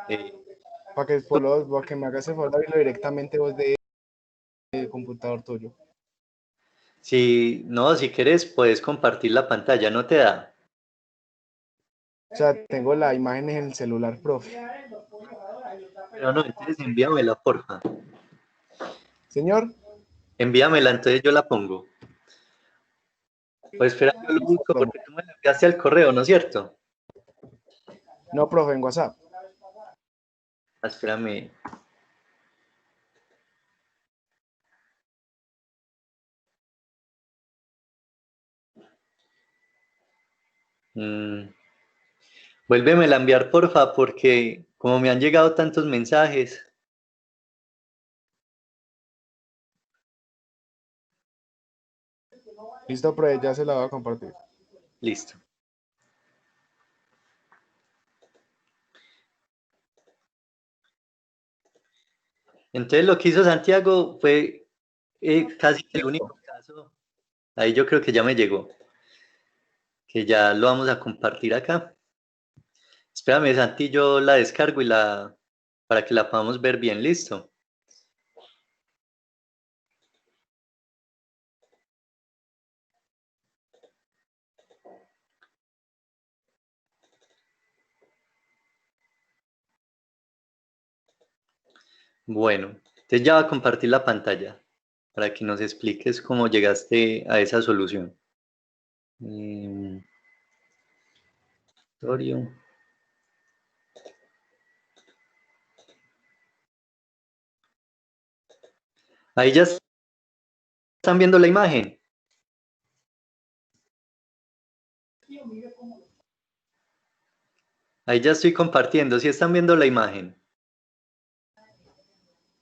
Eh, para que me hagas el favor de abrirlo directamente vos del computador tuyo. si no, si quieres, puedes compartir la pantalla, no te da. O sea, tengo la imagen en el celular, profe. Pero no, entonces envíamela, porfa. Señor, Envíamela, entonces yo la pongo. Pues espera, yo lo busco profe. porque tú me la enviaste al correo, ¿no es cierto? No, profe, en WhatsApp. Ah, espérame. Mm, Vuélvemela a enviar, porfa, porque como me han llegado tantos mensajes. Listo, profe, ya se la voy a compartir. Listo. Entonces lo que hizo Santiago fue casi que el único caso. Ahí yo creo que ya me llegó. Que ya lo vamos a compartir acá. Espérame, Santi, yo la descargo para que la podamos ver bien, listo. Bueno, entonces ya va a compartir la pantalla para que nos expliques cómo llegaste a esa solución. Escritorio. Ahí ya están viendo la imagen. Ahí ya estoy compartiendo. ¿Sí están viendo la imagen?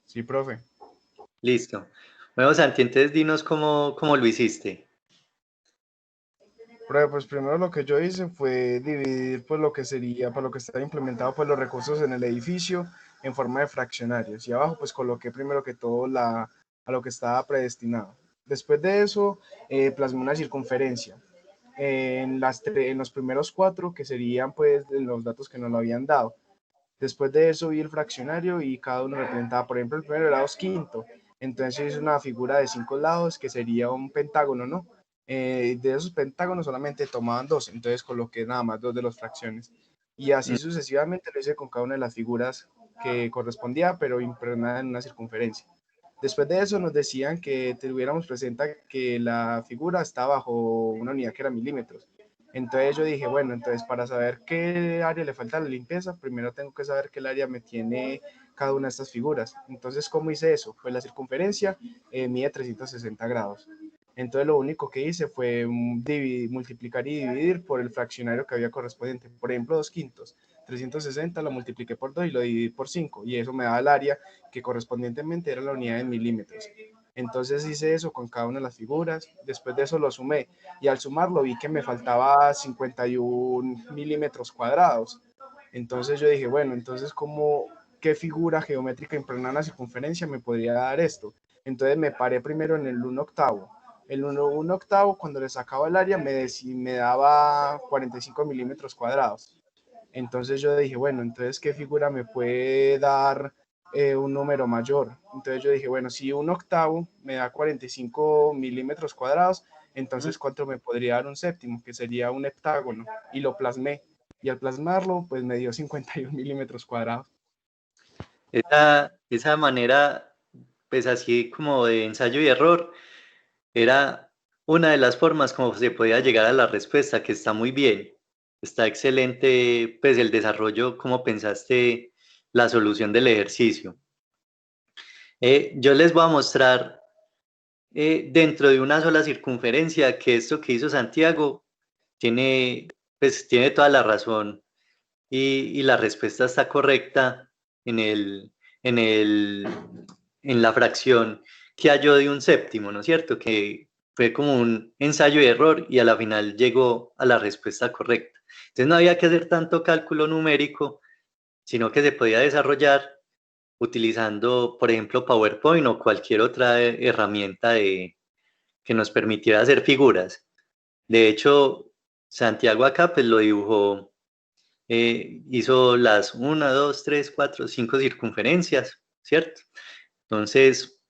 Sí, profe. Listo. Bueno, Santi, entonces dinos cómo lo hiciste. Profe, pues primero lo que yo hice fue dividir pues lo que sería, para lo que está implementado pues los recursos en el edificio en forma de fraccionarios. Y abajo pues coloqué primero que todo a lo que estaba predestinado. Después de eso, plasmé una circunferencia en los primeros cuatro, que serían pues los datos que nos lo habían dado. Después de eso vi el fraccionario y cada uno representaba, por ejemplo, el primero era 2/5. Entonces hice una figura de 5 lados que sería un pentágono, ¿no? De esos pentágonos solamente tomaban dos, entonces coloqué nada más dos de las fracciones. Y así sucesivamente lo hice con cada una de las figuras que correspondía, pero impregnada en una circunferencia. Después de eso nos decían que tuviéramos presente que la figura está bajo una unidad que era milímetros. Entonces yo dije, bueno, entonces para saber qué área le falta la limpieza, primero tengo que saber qué área me tiene cada una de estas figuras. Entonces, ¿cómo hice eso? Pues la circunferencia mide 360 grados. Entonces lo único que hice fue multiplicar y dividir por el fraccionario que había correspondiente. Por ejemplo, 2/5. 360 lo multipliqué por 2 y lo dividí por 5. Y eso me da el área que correspondientemente era la unidad en milímetros. Entonces hice eso con cada una de las figuras. Después de eso lo sumé. Y al sumarlo vi que me faltaba 51 milímetros cuadrados. Entonces yo dije, bueno, entonces ¿qué figura geométrica impregnada en la circunferencia me podría dar esto? Entonces me paré primero en el 1/8. El 1/8, cuando le sacaba el área, me daba 45 milímetros cuadrados. Entonces yo dije, bueno, entonces, ¿qué figura me puede dar un número mayor? Entonces yo dije, bueno, si 1/8 me da 45 milímetros cuadrados, entonces ¿cuánto me podría dar un séptimo? Que sería un heptágono. Y lo plasmé. Y al plasmarlo, pues me dio 51 milímetros cuadrados. Esa manera, pues así como de ensayo y error, era una de las formas como se podía llegar a la respuesta, que está muy bien. Está excelente, pues el desarrollo, cómo pensaste la solución del ejercicio. Yo les voy a mostrar dentro de una sola circunferencia que esto que hizo Santiago pues tiene toda la razón y la respuesta está correcta en en el, en la fracción que halló de un séptimo, ¿no es cierto? Que fue como un ensayo y error y a la final llegó a la respuesta correcta. Entonces no había que hacer tanto cálculo numérico, sino que se podía desarrollar utilizando, por ejemplo, PowerPoint o cualquier otra herramienta que nos permitiera hacer figuras. De hecho, Santiago acá pues lo dibujó hizo las 1, 2, 3, 4, 5 circunferencias, ¿cierto? Entonces,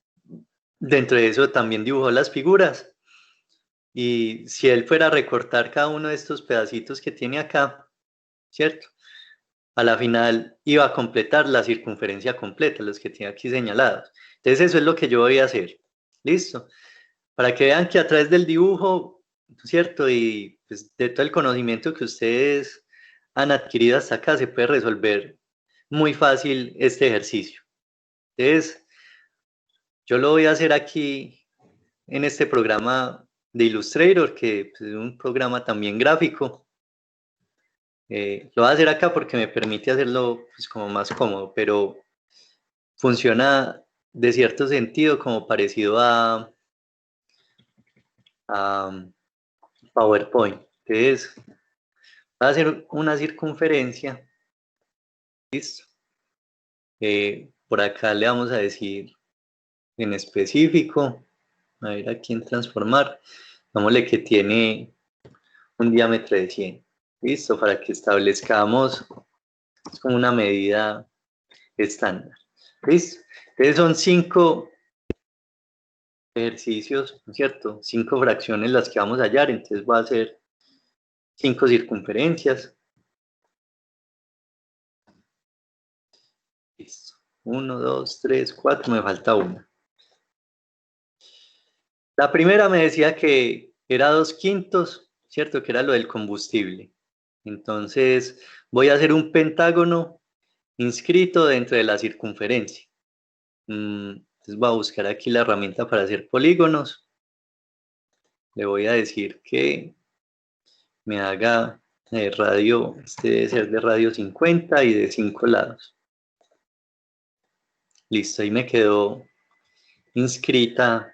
dentro de eso también dibujó las figuras. Y si él fuera a recortar cada uno de estos pedacitos que tiene acá, ¿cierto? A la final iba a completar la circunferencia completa, los que tiene aquí señalados. Entonces eso es lo que yo voy a hacer. ¿Listo? Para que vean que a través del dibujo, ¿cierto? Y pues, de todo el conocimiento que ustedes han adquirido hasta acá, se puede resolver muy fácil este ejercicio. Entonces, yo lo voy a hacer aquí en este programa de Illustrator, que pues, es un programa también gráfico. Lo voy a hacer acá porque me permite hacerlo pues, como más cómodo, pero funciona de cierto sentido como parecido a PowerPoint. Entonces, va a hacer una circunferencia, listo. Por acá le vamos a decir en específico, a ver aquí en transformar, digámosle que tiene un diámetro de 100, listo, para que establezcamos como una medida estándar, listo. Entonces son 5 ejercicios, ¿no es cierto? 5 fracciones las que vamos a hallar, entonces va a ser 5 circunferencias. Listo. 1, 2, 3, 4, me falta una. La primera me decía que era 2/5, ¿cierto? Que era lo del combustible. Entonces voy a hacer un pentágono inscrito dentro de la circunferencia. Entonces voy a buscar aquí la herramienta para hacer polígonos. Le voy a decir que me haga radio, este debe ser de radio 50 y de 5 lados. Listo, ahí me quedó inscrita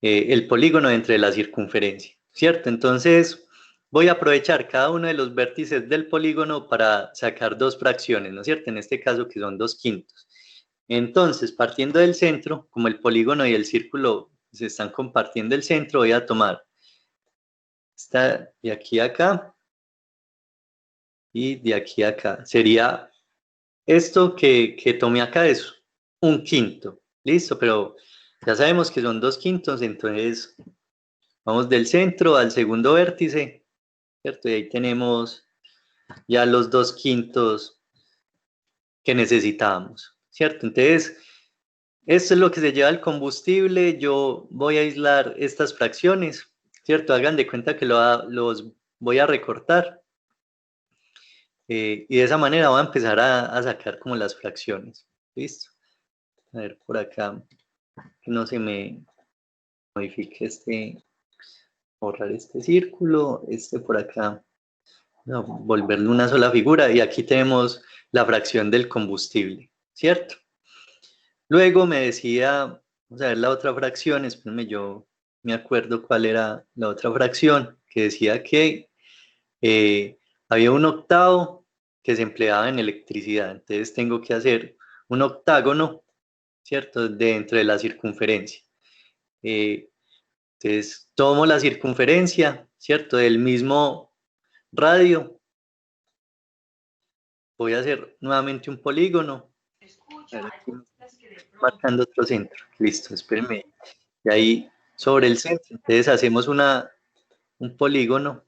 el polígono entre la circunferencia, ¿cierto? Entonces voy a aprovechar cada uno de los vértices del polígono para sacar 2 fracciones, ¿no es cierto? En este caso que son 2/5. Entonces, partiendo del centro, como el polígono y el círculo se están compartiendo el centro, voy a tomar esta de aquí a acá y de aquí a acá. Sería esto que tomé acá es 1/5, listo, pero ya sabemos que son 2/5, entonces vamos del centro al segundo vértice, ¿cierto? Y ahí tenemos ya los 2/5 que necesitábamos, ¿cierto? Entonces, esto es lo que se lleva el combustible. Yo voy a aislar estas fracciones, ¿cierto? Hagan de cuenta que los voy a recortar. Y de esa manera voy a empezar a sacar como las fracciones. ¿Listo? A ver, por acá, que no se me modifique borrar este círculo, este por acá, no, volverle una sola figura, y aquí tenemos la fracción del combustible, ¿cierto? Luego me decía, vamos a ver la otra fracción, espérenme, yo me acuerdo cuál era la otra fracción, que decía que había un octavo que se empleaba en electricidad, entonces tengo que hacer un octágono, ¿cierto? Dentro de la circunferencia. Entonces tomo la circunferencia, ¿cierto? Del mismo radio, voy a hacer nuevamente un polígono. A ver, aquí marcando otro centro. Listo, espérenme. Y ahí sobre el centro, entonces hacemos un polígono.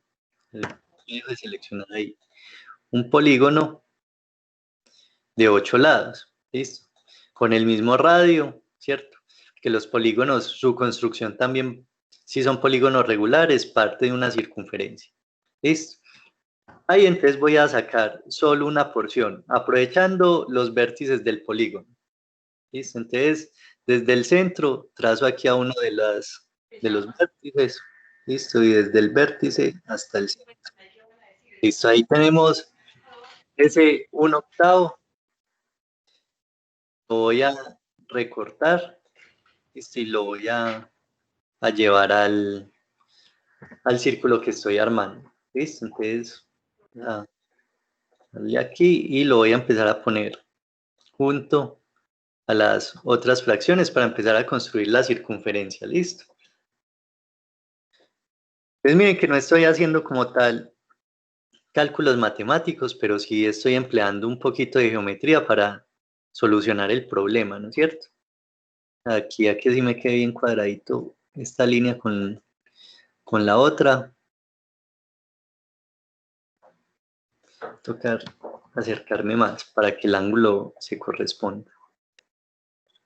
Dejo de seleccionar ahí. Un polígono de 8 lados. Listo. Con el mismo radio, ¿cierto? Que los polígonos, su construcción también, si son polígonos regulares, parte de una circunferencia. Listo. Ahí entonces voy a sacar solo una porción, aprovechando los vértices del polígono. ¿Listo? Entonces, desde el centro trazo aquí a uno de los vértices. ¿Listo? Y desde el vértice hasta el centro. ¿Listo? Ahí tenemos ese 1/8. Lo voy a recortar. ¿Listo? Y lo voy a llevar al círculo que estoy armando. ¿Listo? Entonces, darle aquí y lo voy a empezar a poner junto a las otras fracciones para empezar a construir la circunferencia. ¿Listo? Entonces miren que no estoy haciendo como tal cálculos matemáticos, pero sí estoy empleando un poquito de geometría para solucionar el problema, ¿no es cierto? Aquí a que sí me quede bien cuadradito esta línea con la otra. Tocar acercarme más para que el ángulo se corresponda.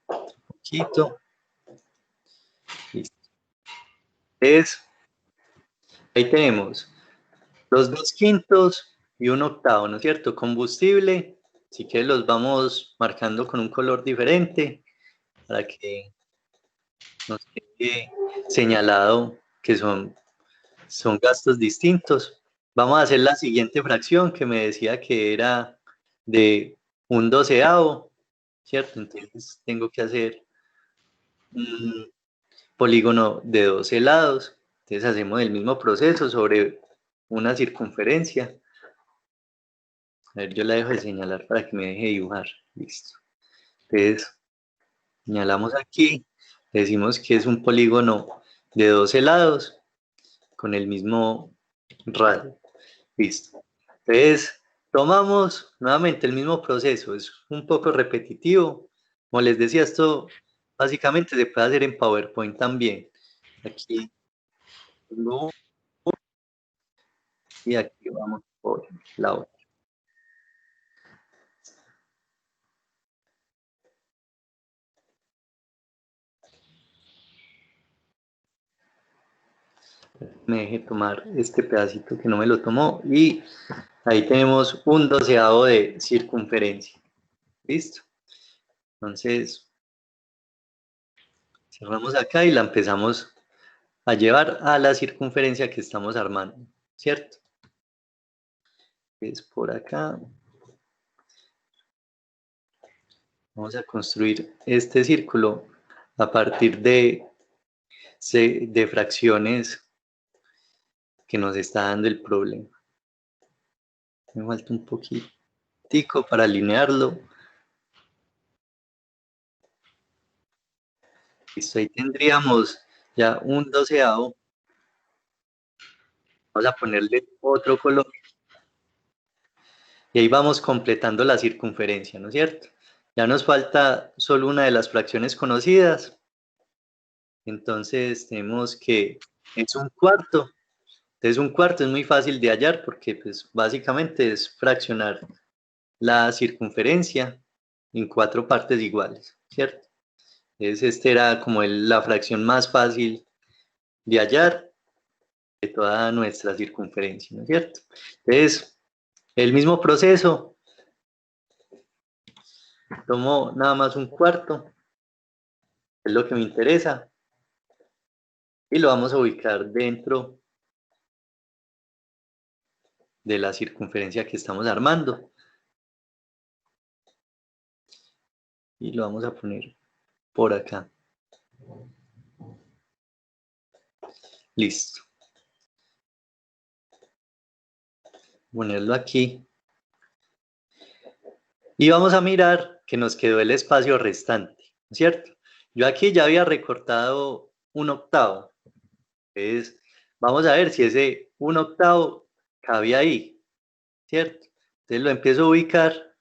Un poquito. Listo. Ahí tenemos los 2/5 y 1/8, ¿no es cierto? Combustible, así que los vamos marcando con un color diferente para que nos quede señalado que son gastos distintos. Vamos a hacer la siguiente fracción que me decía que era de 1/12, ¿cierto? Entonces tengo que hacer un polígono de 12 lados. Entonces hacemos el mismo proceso sobre una circunferencia. A ver, yo la dejo de señalar para que me deje dibujar. Listo. Entonces, señalamos aquí, decimos que es un polígono de 12 lados con el mismo radio. Listo. Entonces, tomamos nuevamente el mismo proceso. Es un poco repetitivo. Como les decía, esto básicamente se puede hacer en PowerPoint también. Aquí tengo y aquí vamos por la otra. Me deje tomar este pedacito que no me lo tomó y ahí tenemos 1/12 de circunferencia. ¿Listo? Entonces, cerramos acá y la empezamos a llevar a la circunferencia que estamos armando, ¿cierto? Es por acá. Vamos a construir este círculo a partir de fracciones que nos está dando el problema. Me falta un poquitico para alinearlo. Listo, ahí tendríamos ya 1/12. Vamos a ponerle otro color. Y ahí vamos completando la circunferencia, ¿no es cierto? Ya nos falta solo una de las fracciones conocidas. Entonces tenemos que es 1/4. Entonces 1/4 es muy fácil de hallar porque pues básicamente es fraccionar la circunferencia en 4 partes iguales, ¿cierto? Entonces esta era como la fracción más fácil de hallar de toda nuestra circunferencia, ¿no es cierto? Entonces, el mismo proceso, tomo nada más 1/4, es lo que me interesa, y lo vamos a ubicar dentro de la circunferencia que estamos armando. Y lo vamos a poner por acá. Listo. Ponerlo aquí. Y vamos a mirar que nos quedó el espacio restante, ¿cierto? Yo aquí ya había recortado 1/8. Entonces, vamos a ver si ese 1/8 cabe ahí, ¿cierto? Entonces lo empiezo a ubicar,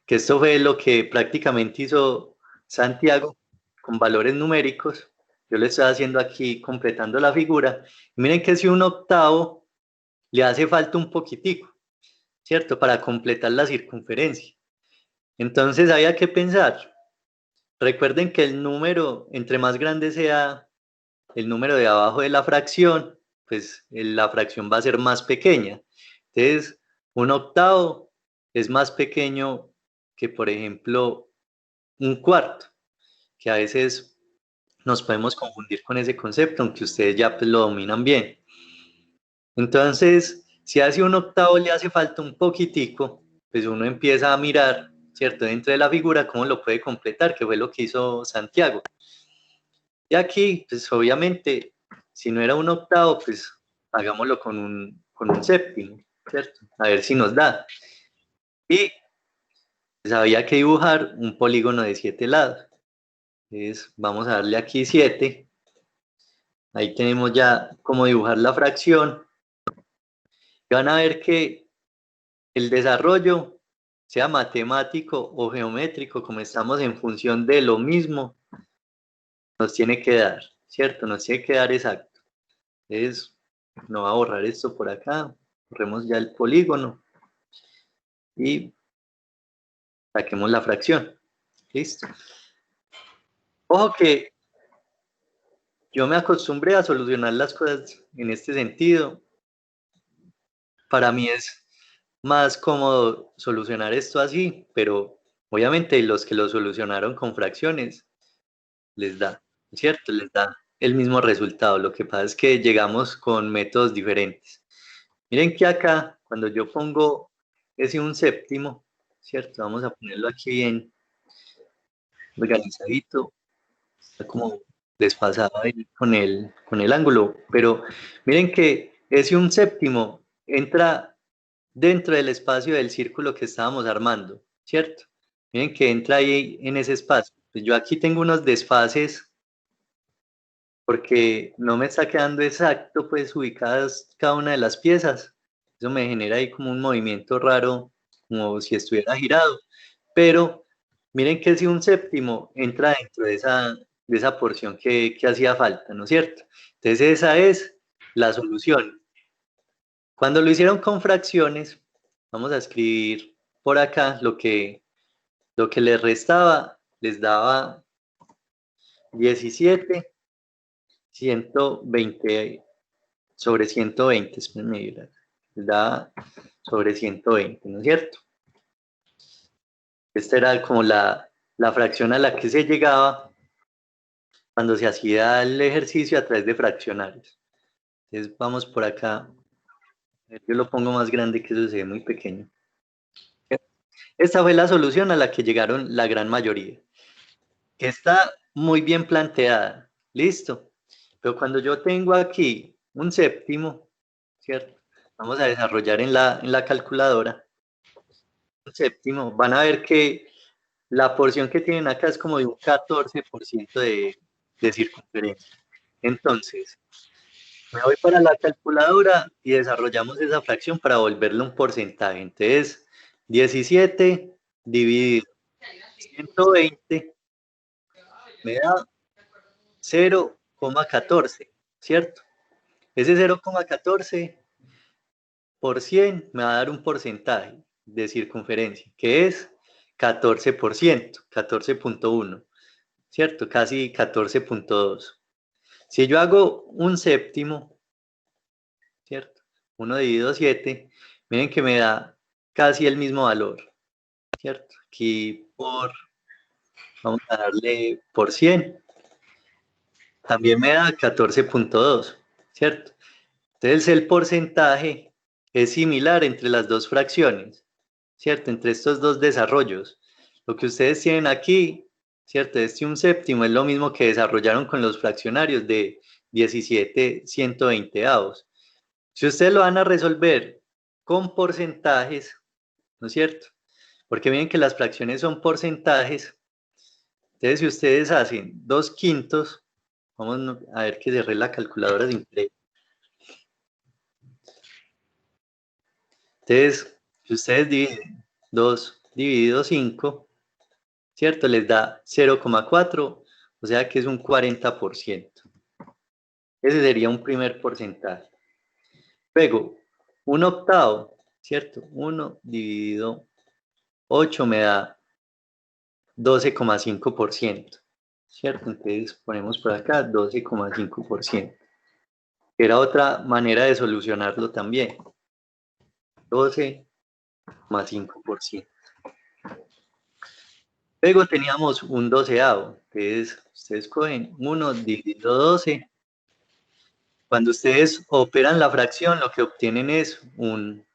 que esto fue lo que prácticamente hizo Santiago con valores numéricos. Yo le estoy haciendo aquí, completando la figura. Miren que si 1/8 le hace falta un poquitico, ¿cierto? Para completar la circunferencia. Entonces había que pensar. Recuerden que el número, entre más grande sea el número de abajo de la fracción, pues la fracción va a ser más pequeña. Entonces, 1/8 es más pequeño que, por ejemplo, 1/4, que a veces nos podemos confundir con ese concepto, aunque ustedes ya pues, lo dominan bien. Entonces, si hace 1/8 le hace falta un poquitico, pues uno empieza a mirar, ¿cierto? Dentro de la figura, cómo lo puede completar, que fue lo que hizo Santiago. Y aquí, pues obviamente, si no era 1/8, pues hagámoslo con un séptimo, ¿cierto? A ver si nos da. Y pues había que dibujar un polígono de 7 lados. Entonces, vamos a darle aquí 7. Ahí tenemos ya cómo dibujar la fracción. van a ver que el desarrollo, sea matemático o geométrico, como estamos en función de lo mismo, nos tiene que dar, ¿cierto? Nos tiene que dar exacto. Entonces, no va a borrar esto por acá, borremos ya el polígono y saquemos la fracción. Listo. Ojo que yo me acostumbré a solucionar las cosas en este sentido. Para mí es más cómodo solucionar esto así, pero obviamente los que lo solucionaron con fracciones les da, ¿cierto? Les da el mismo resultado. Lo que pasa es que llegamos con métodos diferentes. Miren que acá, cuando yo pongo ese un séptimo, ¿cierto? Vamos a ponerlo aquí bien organizadito, está como desfasado ahí con el ángulo, pero miren que ese un séptimo entra dentro del espacio del círculo que estábamos armando, ¿cierto? Miren que entra ahí en ese espacio. Pues yo aquí tengo unos desfases porque no me está quedando exacto, pues ubicadas cada una de las piezas. Eso me genera ahí como un movimiento raro, como si estuviera girado. Pero miren que si un séptimo entra dentro de esa porción que hacía falta, ¿no es cierto? Entonces esa es la solución. Cuando lo hicieron con fracciones, vamos a escribir por acá lo que les restaba, les daba 17, 120 sobre 120, espérenme, les da sobre 120, ¿no es cierto? Esta era como la fracción a la que se llegaba cuando se hacía el ejercicio a través de fraccionarios. Entonces vamos por acá, yo lo pongo más grande que eso se ve muy pequeño. Esta fue la solución a la que llegaron la gran mayoría, que está muy bien planteada, listo. Pero cuando yo tengo aquí un séptimo, ¿cierto? Vamos a desarrollar en la calculadora un séptimo, van a ver que la porción que tienen acá es como de un 14% de circunferencia. Entonces, me voy para la calculadora y desarrollamos esa fracción para volverle un porcentaje. Entonces, 17 dividido 120 me da 0,14, ¿cierto? Ese 0,14 por 100 me va a dar un porcentaje de circunferencia, que es 14%, 14,1, ¿cierto? Casi 14,2. Si yo hago un séptimo, ¿cierto? 1 dividido 7, miren que me da casi el mismo valor, ¿cierto? Aquí vamos a darle por 100, también me da 14,2, ¿cierto? Entonces el porcentaje es similar entre las dos fracciones, ¿cierto? Entre estos dos desarrollos. Lo que ustedes tienen aquí, ¿cierto? Este un séptimo es lo mismo que desarrollaron con los fraccionarios de 17 120avos. Si ustedes lo van a resolver con porcentajes, ¿no es cierto? Porque miren que las fracciones son porcentajes. Entonces, si ustedes hacen 2/5, vamos a ver que cerré la calculadora sin querer. Entonces, si ustedes dividen 2 dividido 5, ¿cierto? Les da 0,4, o sea que es un 40%. Ese sería un primer porcentaje. Luego, un octavo, ¿cierto? 1 dividido 8 me da 12,5%, ¿cierto? Entonces ponemos por acá 12,5%. Era otra manera de solucionarlo también. 12,5%. Luego teníamos un doceavo, que es, ustedes cogen 1 dividido 12. Cuando ustedes operan la fracción, lo que obtienen es un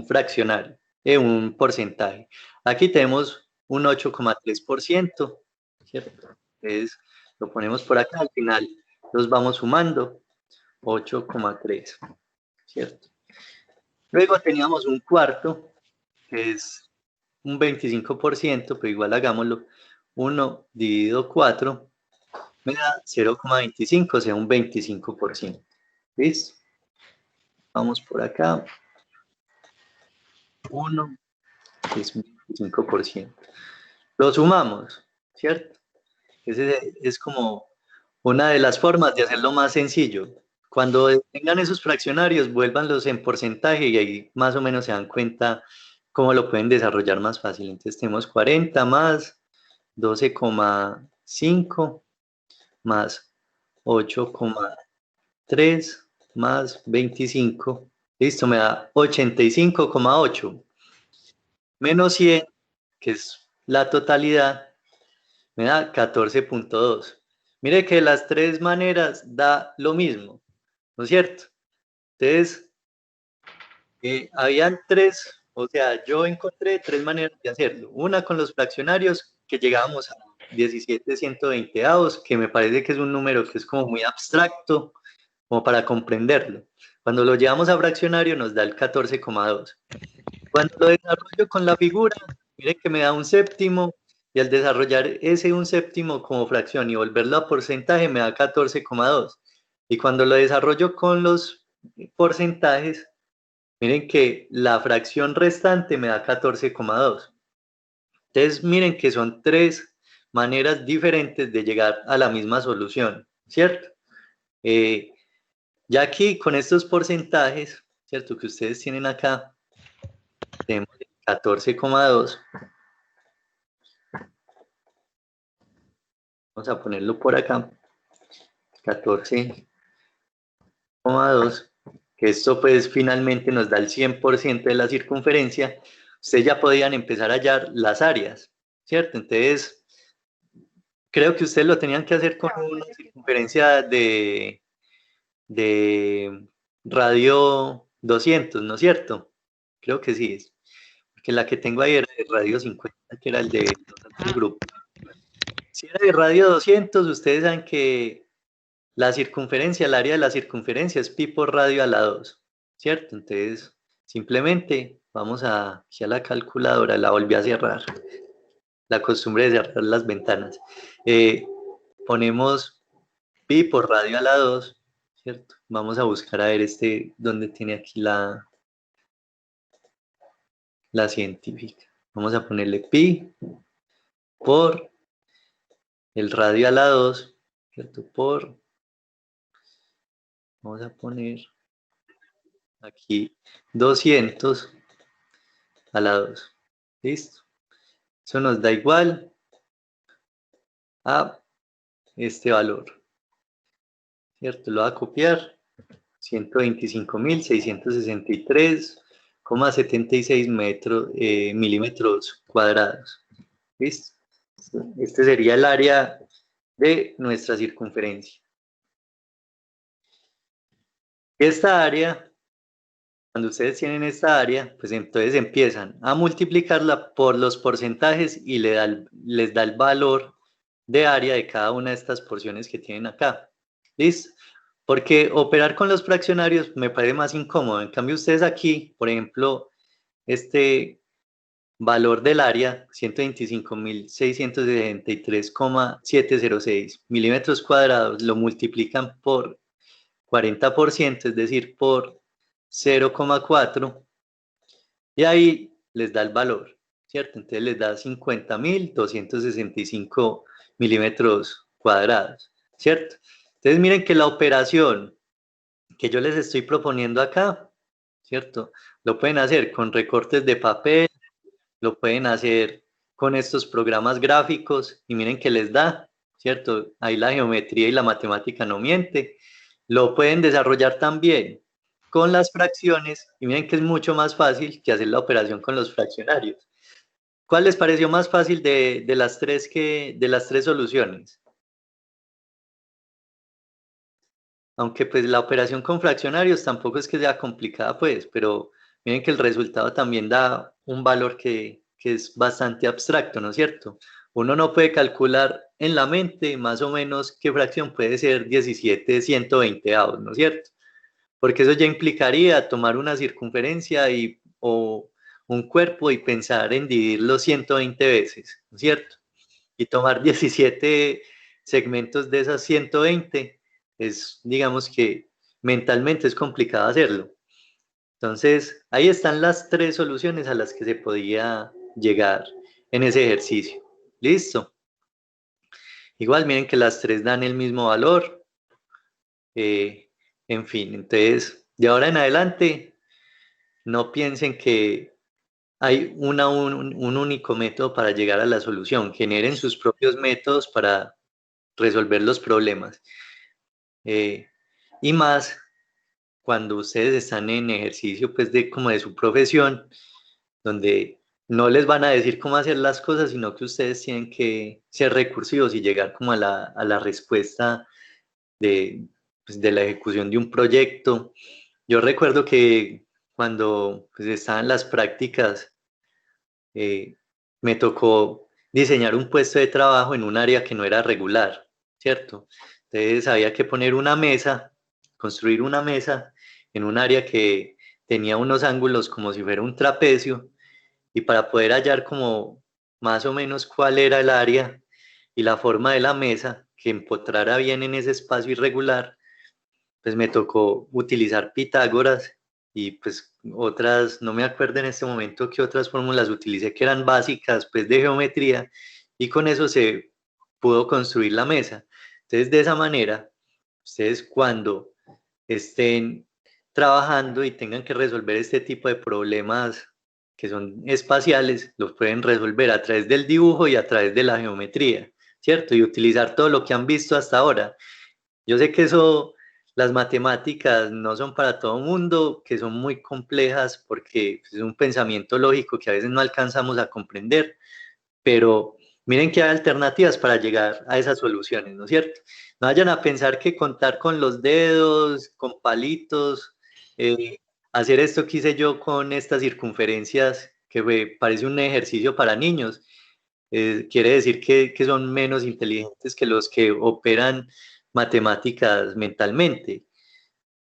fraccionario, un porcentaje. Aquí tenemos un 8,3%, ¿cierto? Entonces, lo ponemos por acá, al final los vamos sumando, 8,3, ¿cierto? Luego teníamos un cuarto, que es un 25%, pero igual hagámoslo, 1 dividido 4, me da 0,25, o sea, un 25%. ¿Listo? Vamos por acá. 1 es 25%. Lo sumamos, ¿cierto? Ese es como una de las formas de hacerlo más sencillo. Cuando tengan esos fraccionarios, vuélvanlos en porcentaje y ahí más o menos se dan cuenta cómo lo pueden desarrollar más fácil. Entonces tenemos 40 más 12,5 más 8,3 más 25. Listo, me da 85,8 menos 100, que es la totalidad, me da 14,2. Mire que de las tres maneras da lo mismo, ¿no es cierto? Entonces, habían tres, o sea, yo encontré tres maneras de hacerlo. Una con los fraccionarios, que llegábamos a 17/120, que me parece que es un número que es como muy abstracto, como para comprenderlo. Cuando lo llevamos a fraccionario nos da el 14,2. Cuando lo desarrollo con la figura, miren que me da un séptimo, y al desarrollar ese un séptimo como fracción y volverlo a porcentaje me da 14,2. Y cuando lo desarrollo con los porcentajes, miren que la fracción restante me da 14,2. Entonces, miren que son tres maneras diferentes de llegar a la misma solución, ¿cierto? Ya aquí con estos porcentajes, ¿cierto? Que ustedes tienen acá, tenemos 14,2. Vamos a ponerlo por acá, 14,2, que esto pues finalmente nos da el 100% de la circunferencia. Ustedes ya podían empezar a hallar las áreas, ¿cierto? Entonces, creo que ustedes lo tenían que hacer con una circunferencia de radio 200, ¿no es cierto? Creo que sí es. Porque la que tengo ahí era de radio 50, que era el de los otros grupos. Si era de radio 200, ustedes saben que la circunferencia, el área de la circunferencia es pi por radio a la 2, ¿cierto? Entonces, simplemente vamos aquí a la calculadora, la volví a cerrar. La costumbre de cerrar las ventanas. Ponemos pi por radio a la 2, ¿cierto? Vamos a buscar a ver donde tiene aquí la científica. Vamos a ponerle pi por el radio a la 2, ¿cierto? Vamos a poner aquí 200 a la 2. ¿Listo? Eso nos da igual a este valor, ¿cierto? Lo voy a copiar, 125.663,76 milímetros cuadrados. ¿Listo? Este sería el área de nuestra circunferencia. Esta área, cuando ustedes tienen esta área, pues entonces empiezan a multiplicarla por los porcentajes y les da el valor de área de cada una de estas porciones que tienen acá. ¿Listo? Porque operar con los fraccionarios me parece más incómodo. En cambio, ustedes aquí, por ejemplo, este valor del área, 125.663,706 milímetros cuadrados, lo multiplican por 40%, es decir, por 0,4, y ahí les da el valor, ¿cierto? Entonces les da 50.265 milímetros cuadrados, ¿cierto? Entonces miren que la operación que yo les estoy proponiendo acá, ¿cierto? Lo pueden hacer con recortes de papel, lo pueden hacer con estos programas gráficos y miren que les da, ¿cierto? Ahí la geometría y la matemática no miente. Lo pueden desarrollar también con las fracciones y miren que es mucho más fácil que hacer la operación con los fraccionarios. ¿Cuál les pareció más fácil de las tres soluciones? Aunque pues la operación con fraccionarios tampoco es que sea complicada pues, pero miren que el resultado también da un valor que es bastante abstracto, ¿no es cierto? Uno no puede calcular en la mente más o menos qué fracción puede ser 17/120, ¿no es cierto? Porque eso ya implicaría tomar una circunferencia o un cuerpo y pensar en dividirlo 120 veces, ¿no es cierto? Y tomar 17 segmentos de esas 120 es, digamos que mentalmente es complicado hacerlo. Entonces, ahí están las tres soluciones a las que se podía llegar en ese ejercicio. ¿Listo? Igual miren que las tres dan el mismo valor. En fin, entonces, de ahora en adelante, no piensen que hay un único método para llegar a la solución. Generen sus propios métodos para resolver los problemas. Y más cuando ustedes están en ejercicio, pues, como de su profesión, donde no les van a decir cómo hacer las cosas, sino que ustedes tienen que ser recursivos y llegar como a la respuesta de, pues, de la ejecución de un proyecto. Yo recuerdo que cuando pues, estaba en las prácticas, me tocó diseñar un puesto de trabajo en un área que no era regular, ¿cierto? Entonces había que poner una mesa, construir una mesa en un área que tenía unos ángulos como si fuera un trapecio, y para poder hallar como más o menos cuál era el área y la forma de la mesa que empotrara bien en ese espacio irregular, pues me tocó utilizar Pitágoras y pues otras, no me acuerdo en este momento qué otras fórmulas utilicé que eran básicas pues de geometría, y con eso se pudo construir la mesa. Entonces de esa manera, ustedes cuando estén trabajando y tengan que resolver este tipo de problemas que son espaciales, los pueden resolver a través del dibujo y a través de la geometría, ¿cierto? Y utilizar todo lo que han visto hasta ahora. Yo sé que eso, las matemáticas no son para todo mundo, que son muy complejas porque es un pensamiento lógico que a veces no alcanzamos a comprender, pero miren que hay alternativas para llegar a esas soluciones, ¿no es cierto? No vayan a pensar que contar con los dedos, con palitos, eh, hacer esto que hice yo con estas circunferencias, que parece un ejercicio para niños, quiere decir que son menos inteligentes que los que operan matemáticas mentalmente.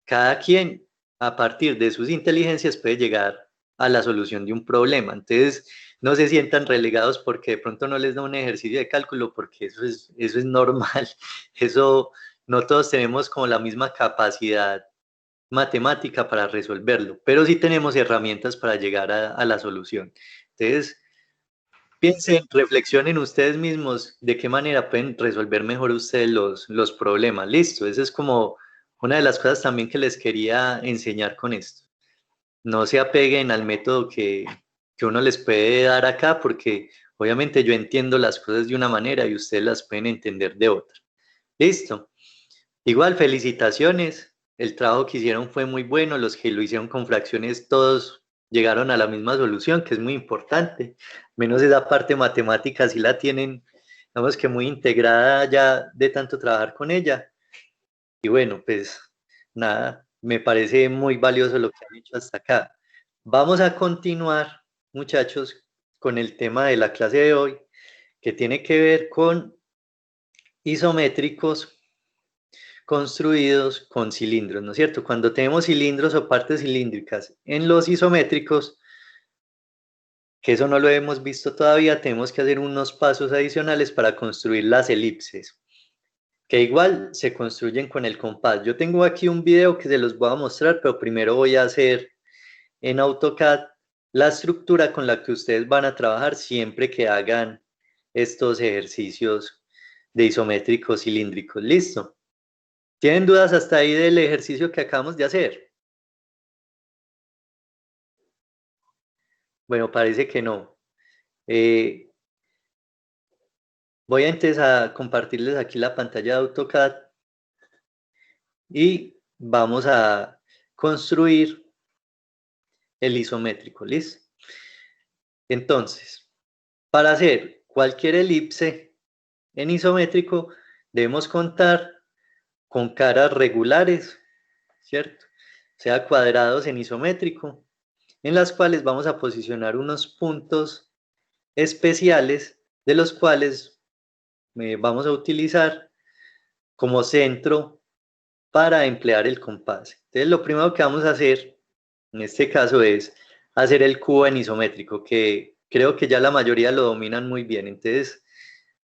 Cada quien, a partir de sus inteligencias, puede llegar a la solución de un problema. Entonces, no se sientan relegados porque de pronto no les da un ejercicio de cálculo, porque eso es normal. Eso, no todos tenemos como la misma capacidad matemática para resolverlo, pero sí tenemos herramientas para llegar a la solución. Entonces, piensen, reflexionen ustedes mismos de qué manera pueden resolver mejor ustedes los problemas. Listo, esa es como una de las cosas también que les quería enseñar con esto. No se apeguen al método que uno les puede dar acá, porque obviamente yo entiendo las cosas de una manera y ustedes las pueden entender de otra. Listo. Igual, felicitaciones. El trabajo que hicieron fue muy bueno. Los que lo hicieron con fracciones, todos llegaron a la misma solución, que es muy importante. Menos esa parte matemática, si la tienen, digamos que muy integrada ya de tanto trabajar con ella. Y bueno, pues nada, me parece muy valioso lo que han hecho hasta acá. Vamos a continuar, muchachos, con el tema de la clase de hoy, que tiene que ver con isométricos construidos con cilindros, ¿no es cierto? Cuando tenemos cilindros o partes cilíndricas en los isométricos, que eso no lo hemos visto todavía, tenemos que hacer unos pasos adicionales para construir las elipses, que igual se construyen con el compás. Yo tengo aquí un video que se los voy a mostrar, pero primero voy a hacer en AutoCAD la estructura con la que ustedes van a trabajar siempre que hagan estos ejercicios de isométricos cilíndricos. ¿Listo? ¿Tienen dudas hasta ahí del ejercicio que acabamos de hacer? Bueno, parece que no. Eh, voy entonces a compartirles aquí la pantalla de AutoCAD y vamos a construir el isométrico, ¿listo? Entonces, para hacer cualquier elipse en isométrico, debemos contar con caras regulares, ¿cierto? Sea cuadrados en isométrico, en las cuales vamos a posicionar unos puntos especiales de los cuales vamos a utilizar como centro para emplear el compás. Entonces, lo primero que vamos a hacer en este caso es hacer el cubo en isométrico, que creo que ya la mayoría lo dominan muy bien. Entonces,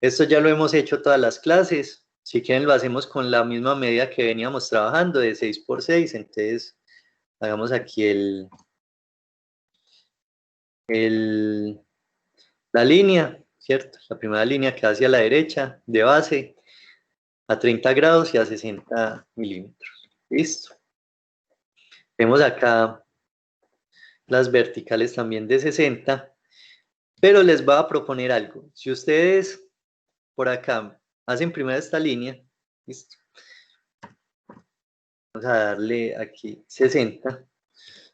esto ya lo hemos hecho todas las clases. Si quieren, lo hacemos con la misma medida que veníamos trabajando de 6 por 6. Entonces, hagamos aquí la línea, ¿cierto? La primera línea que va hacia la derecha, de base, a 30 grados y a 60 milímetros. Listo. Vemos acá las verticales también de 60, pero les voy a proponer algo. Si ustedes por acá hacen primero esta línea, listo. Vamos a darle aquí 60.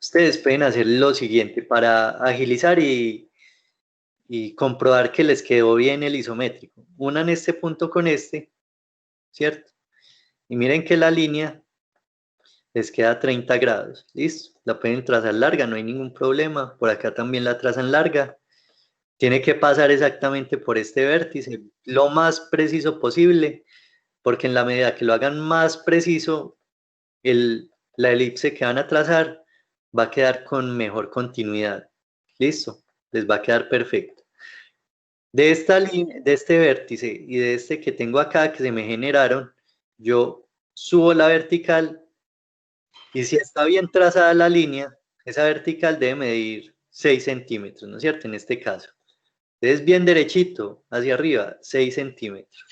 Ustedes pueden hacer lo siguiente para agilizar y comprobar que les quedó bien el isométrico. Unan este punto con este, ¿cierto? Y miren que la línea les queda 30 grados. Listo, la pueden trazar larga, no hay ningún problema. Por acá también la trazan larga. Tiene que pasar exactamente por este vértice, lo más preciso posible, porque en la medida que lo hagan más preciso, la elipse que van a trazar va a quedar con mejor continuidad. Listo, les va a quedar perfecto. De esta línea, de este vértice y de este que tengo acá que se me generaron, yo subo la vertical y si está bien trazada la línea, esa vertical debe medir 6 centímetros, ¿no es cierto? En este caso. Entonces bien derechito, hacia arriba, 6 centímetros.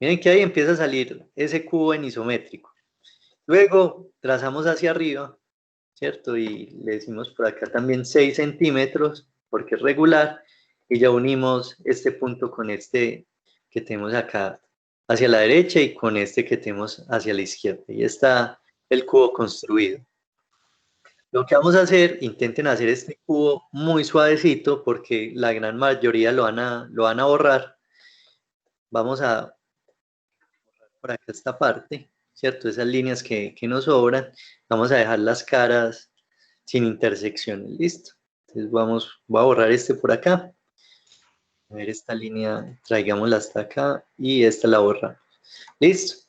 Miren que ahí empieza a salir ese cubo en isométrico. Luego trazamos hacia arriba, ¿cierto? Y le decimos por acá también 6 centímetros, porque es regular, y ya unimos este punto con este que tenemos acá hacia la derecha y con este que tenemos hacia la izquierda. Y está el cubo construido. Lo que vamos a hacer, intenten hacer este cubo muy suavecito porque la gran mayoría lo van a borrar. Vamos a por acá esta parte, ¿cierto? Esas líneas que nos sobran. Vamos a dejar las caras sin intersecciones, ¿listo? Entonces voy a borrar este por acá. A ver esta línea, traigámosla hasta acá y esta la borramos. Listo.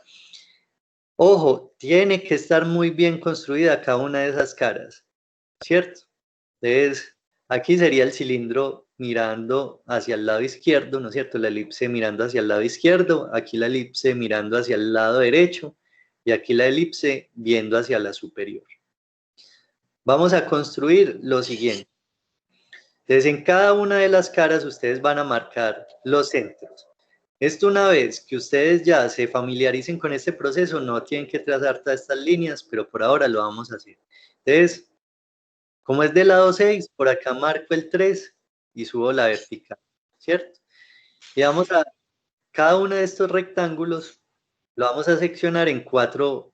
Ojo, tiene que estar muy bien construida cada una de esas caras, ¿cierto? Entonces, aquí sería el cilindro mirando hacia el lado izquierdo, ¿no es cierto? La elipse mirando hacia el lado izquierdo, aquí la elipse mirando hacia el lado derecho y aquí la elipse viendo hacia la superior. Vamos a construir lo siguiente. Entonces, en cada una de las caras ustedes van a marcar los centros. Esto una vez que ustedes ya se familiaricen con este proceso, no tienen que trazar todas estas líneas, pero por ahora lo vamos a hacer. Entonces, como es del lado 6, por acá marco el 3 y subo la vertical, ¿cierto? Y vamos a, cada uno de estos rectángulos lo vamos a seccionar en 4,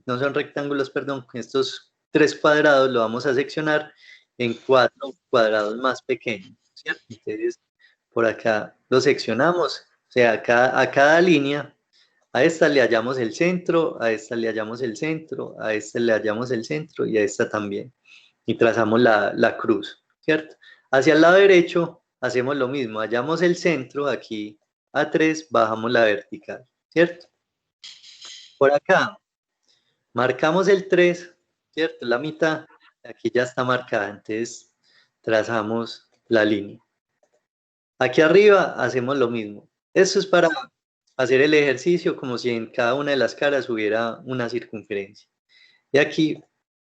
no son rectángulos, perdón, estos 3 cuadrados lo vamos a seccionar en 4 cuadrados más pequeños, ¿cierto? Entonces, por acá lo seccionamos, o sea, a cada línea, a esta le hallamos el centro, a esta le hallamos el centro, a esta le hallamos el centro y a esta también. Y trazamos la cruz, ¿cierto? Hacia el lado derecho hacemos lo mismo, hallamos el centro, aquí a 3 bajamos la vertical, ¿cierto? Por acá marcamos el 3, ¿cierto? La mitad, aquí ya está marcada, entonces trazamos la línea. Aquí arriba hacemos lo mismo. Esto es para hacer el ejercicio como si en cada una de las caras hubiera una circunferencia. Y aquí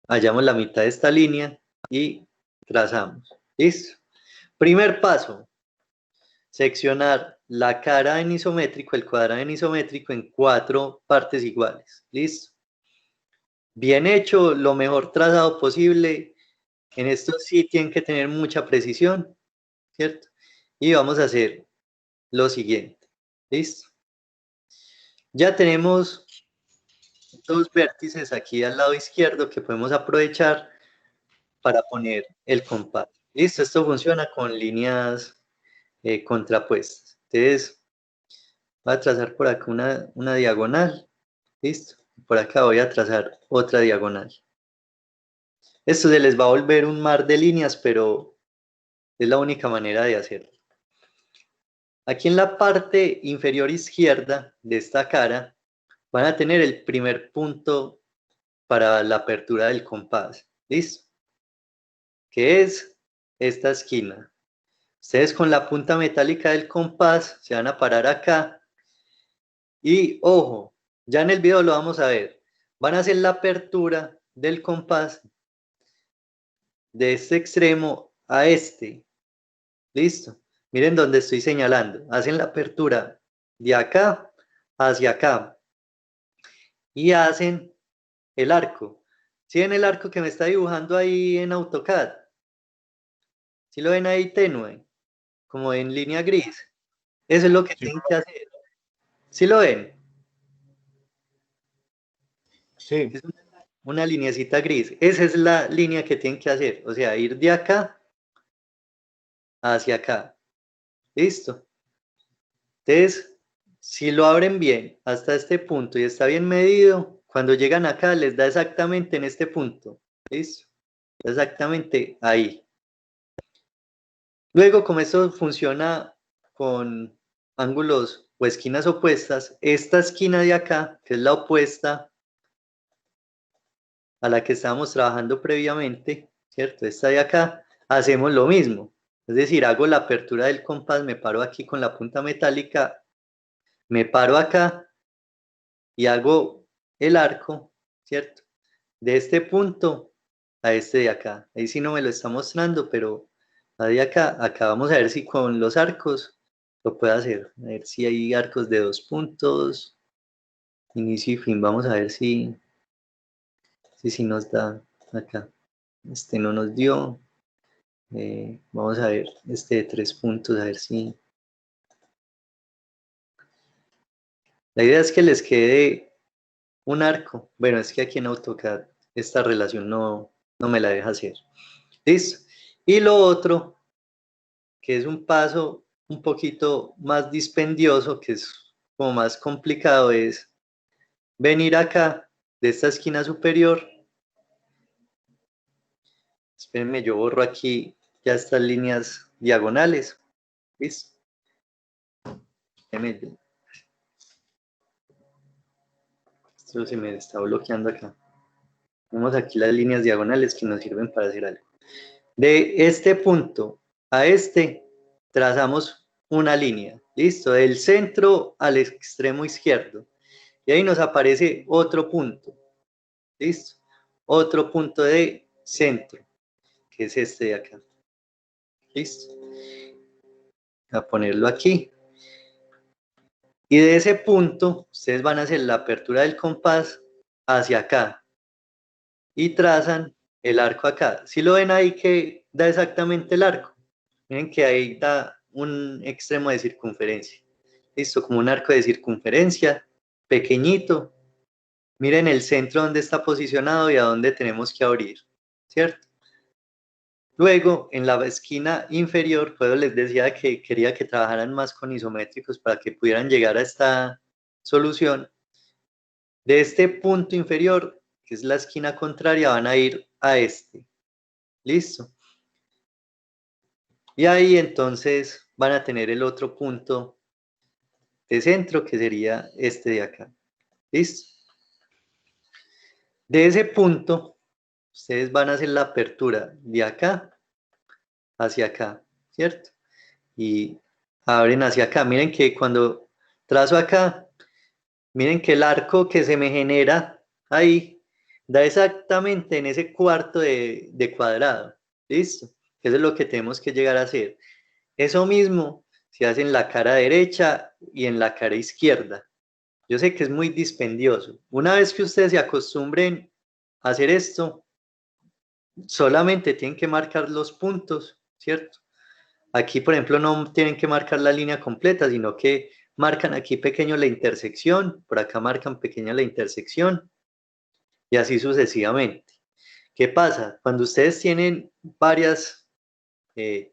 hallamos la mitad de esta línea y trazamos. ¿Listo? Primer paso, seccionar la cara en isométrico, el cuadrado en isométrico en 4 partes iguales. ¿Listo? Bien hecho, lo mejor trazado posible. En esto sí tienen que tener mucha precisión, ¿cierto? Y vamos a hacer lo siguiente. ¿Listo? Ya tenemos 2 vértices aquí al lado izquierdo que podemos aprovechar para poner el compás. ¿Listo? Esto funciona con líneas contrapuestas. Entonces, voy a trazar por acá una diagonal. ¿Listo? Por acá voy a trazar otra diagonal. Esto se les va a volver un mar de líneas, pero es la única manera de hacerlo. Aquí en la parte inferior izquierda de esta cara van a tener el primer punto para la apertura del compás. ¿Listo? Que es esta esquina. Ustedes con la punta metálica del compás se van a parar acá y ojo, ya en el video lo vamos a ver. van a hacer la apertura del compás de este extremo a este. Listo. Miren donde estoy señalando. Hacen la apertura de acá hacia acá y hacen el arco. ¿Sí ven el arco que me está dibujando ahí en AutoCAD? ¿Sí lo ven ahí tenue? Como en línea gris. Eso es lo que Sí, tienen que hacer. ¿Sí lo ven? sí, Es una lineecita gris. Esa es la línea que tienen que hacer. O sea, ir de acá hacia acá. Listo. Entonces, si lo abren bien hasta este punto y está bien medido, cuando llegan acá les da exactamente en este punto. ¿Listo? Exactamente ahí. Luego, como esto funciona con ángulos o esquinas opuestas, esta esquina de acá, que es la opuesta a la que estábamos trabajando previamente, ¿cierto? Esta de acá, hacemos lo mismo. Es decir, hago la apertura del compás, me paro aquí con la punta metálica, me paro acá y hago el arco, ¿cierto? De este punto a este de acá. Ahí sí no me lo está mostrando, pero de acá, acá vamos a ver si con los arcos lo puedo hacer. A ver si hay arcos de 2 puntos, inicio y fin. Vamos a ver si nos da acá. Este no nos dio. Vamos a ver este de 3 puntos, a ver si. La idea es que les quede un arco. Bueno, es que aquí en AutoCAD esta relación no me la deja hacer. Listo. Y lo otro, que es un paso un poquito más dispendioso, que es como más complicado, es venir acá de esta esquina superior. Espérenme, yo borro aquí ya estas líneas diagonales. ¿Listo? Espérenme, esto se me está bloqueando acá. Tenemos aquí las líneas diagonales que nos sirven para hacer algo. De este punto a este trazamos una línea. Listo, del centro al extremo izquierdo. Y ahí nos aparece otro punto. ¿Listo? Otro punto de centro, que es este de acá. ¿Listo? A ponerlo aquí. Y de ese punto, ustedes van a hacer la apertura del compás hacia acá. Y trazan el arco acá. Si lo ven ahí que da exactamente el arco. Miren que ahí da un extremo de circunferencia. Listo, como un arco de circunferencia, pequeñito. Miren el centro donde está posicionado y a dónde tenemos que abrir, ¿cierto? Luego, en la esquina inferior, pues les decía que quería que trabajaran más con isométricos para que pudieran llegar a esta solución. De este punto inferior, que es la esquina contraria, van a ir a este. ¿Listo? Y ahí entonces van a tener el otro punto de centro, que sería este de acá. ¿Listo? De ese punto, ustedes van a hacer la apertura de acá hacia acá, ¿cierto? Y abren hacia acá. Miren que cuando trazo acá, miren que el arco que se me genera ahí da exactamente en ese cuarto de cuadrado. ¿Listo? Eso es lo que tenemos que llegar a hacer. Eso mismo se hace en la cara derecha y en la cara izquierda. Yo sé que es muy dispendioso. Una vez que ustedes se acostumbren a hacer esto, solamente tienen que marcar los puntos, ¿cierto? Aquí, por ejemplo, no tienen que marcar la línea completa, sino que marcan aquí pequeño la intersección, por acá marcan pequeña la intersección y así sucesivamente. ¿Qué pasa? Cuando ustedes tienen varias de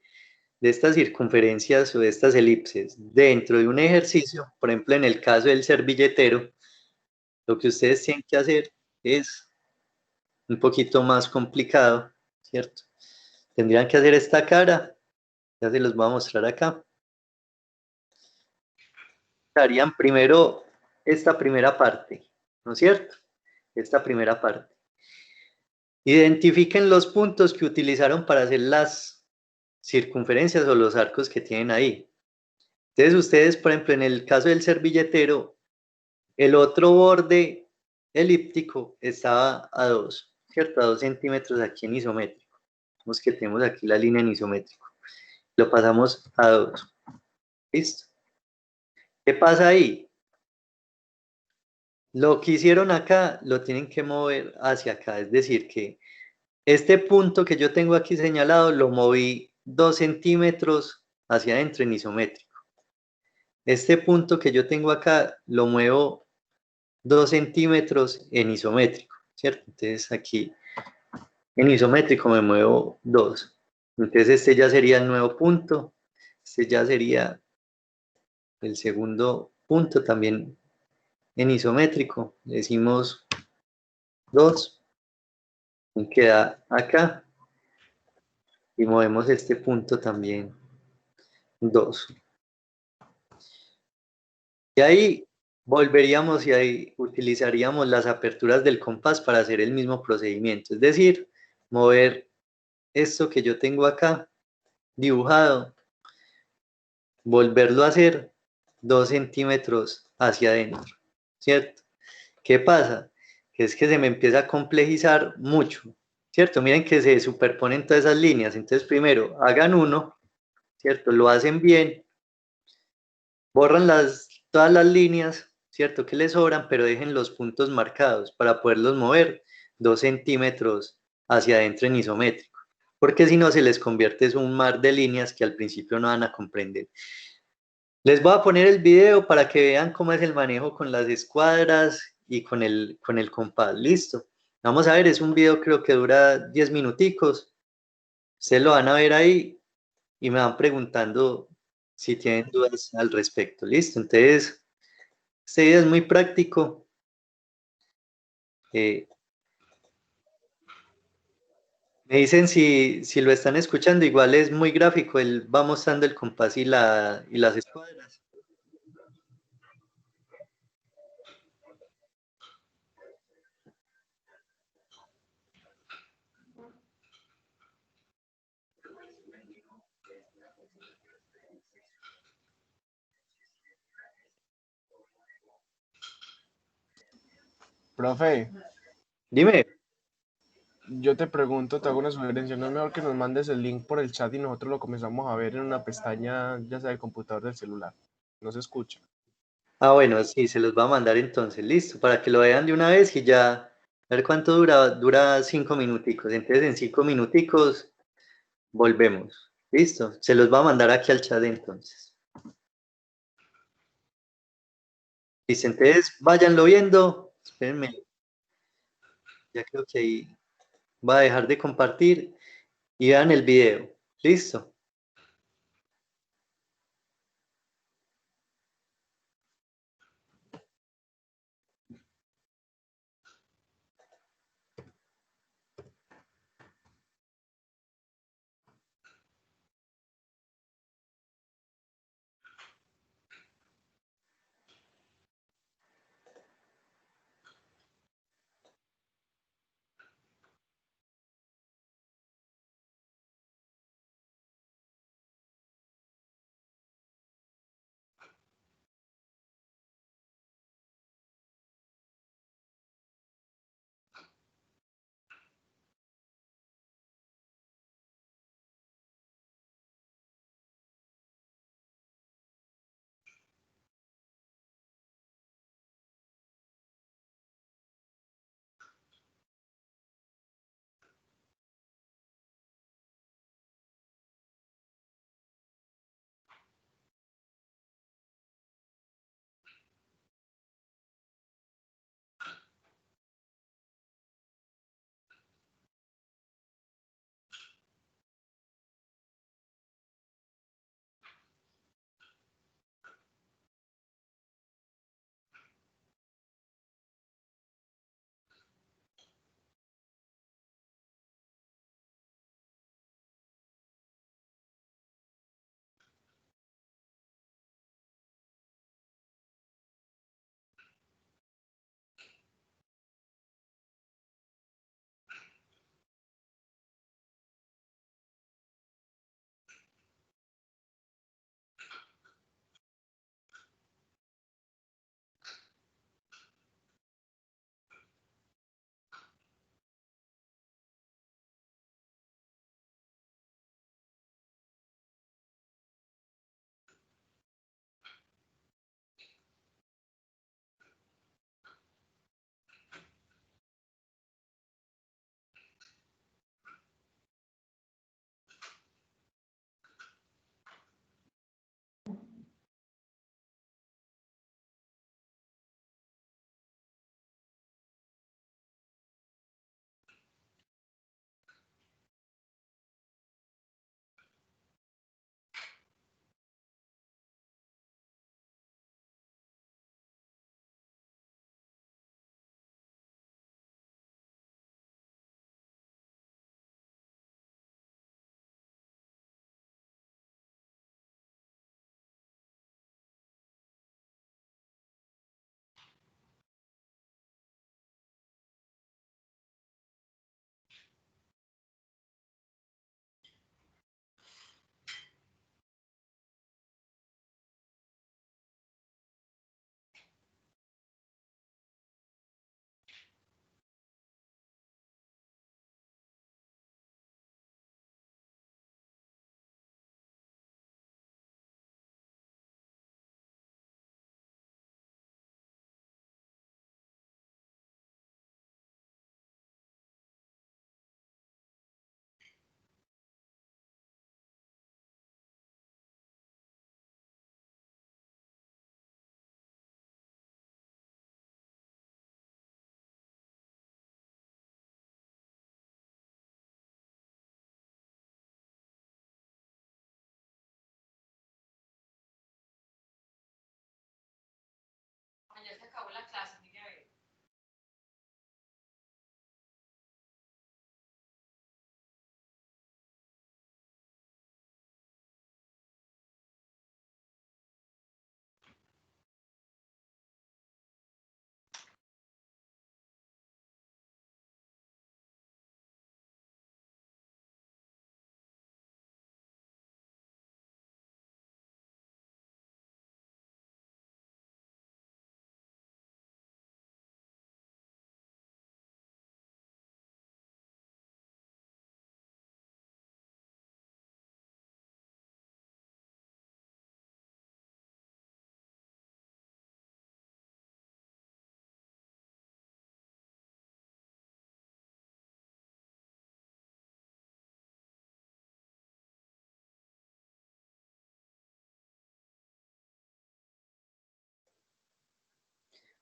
estas circunferencias o de estas elipses dentro de un ejercicio, por ejemplo, en el caso del servilletero, lo que ustedes tienen que hacer es un poquito más complicado, ¿cierto? Tendrían que hacer esta cara, ya se los voy a mostrar acá. Harían primero esta primera parte, ¿no es cierto? Esta primera parte. Identifiquen los puntos que utilizaron para hacer las circunferencias o los arcos que tienen ahí. Entonces ustedes, por ejemplo, en el caso del servilletero, el otro borde elíptico estaba a 2, ¿cierto? A 2 centímetros aquí en isométrico. Vemos que tenemos aquí la línea en isométrico. Lo pasamos a 2. ¿Listo? ¿Qué pasa ahí? Lo que hicieron acá lo tienen que mover hacia acá. Es decir, que este punto que yo tengo aquí señalado lo moví 2 centímetros hacia adentro en isométrico. Este punto que yo tengo acá lo muevo 2 centímetros en isométrico, ¿cierto? Entonces aquí en isométrico me muevo 2. Entonces este ya sería el nuevo punto. Este ya sería el segundo punto también en isométrico. Decimos 2 y queda acá. Y movemos este punto también 2. Y ahí volveríamos y ahí utilizaríamos las aperturas del compás para hacer el mismo procedimiento. Es decir, mover esto que yo tengo acá dibujado, volverlo a hacer 2 centímetros hacia adentro, ¿cierto? ¿Qué pasa? Que es que se me empieza a complejizar mucho, ¿cierto? Miren que se superponen todas esas líneas. Entonces, primero, hagan uno, ¿cierto? Lo hacen bien, borran todas las líneas, ¿cierto? Que les sobran, pero dejen los puntos marcados para poderlos mover 2 centímetros hacia adentro en isométrico. Porque si no, se les convierte en un mar de líneas que al principio no van a comprender. Les voy a poner el video para que vean cómo es el manejo con las escuadras y con el compás. Listo. Vamos a ver, es un video creo que dura 10 minuticos. Se lo van a ver ahí y me van preguntando si tienen dudas al respecto. Listo. Entonces, este video es muy práctico. Eh, Me dicen si lo están escuchando, igual es muy gráfico. Él va mostrando el compás y las escuadras. Profe, Dime. yo te pregunto, te hago una sugerencia, ¿no es mejor que nos mandes el link por el chat y nosotros lo comenzamos a ver en una pestaña, ya sea del computador del celular? No se escucha. Ah, bueno, sí, se los va a mandar entonces, listo, para que lo vean de una vez y ya, a ver cuánto dura, dura 5 minuticos, entonces en 5 minuticos volvemos, listo, se los va a mandar aquí al chat entonces. Listo, entonces váyanlo viendo, espérenme, ya creo que ahí va a dejar de compartir y vean el video, listo.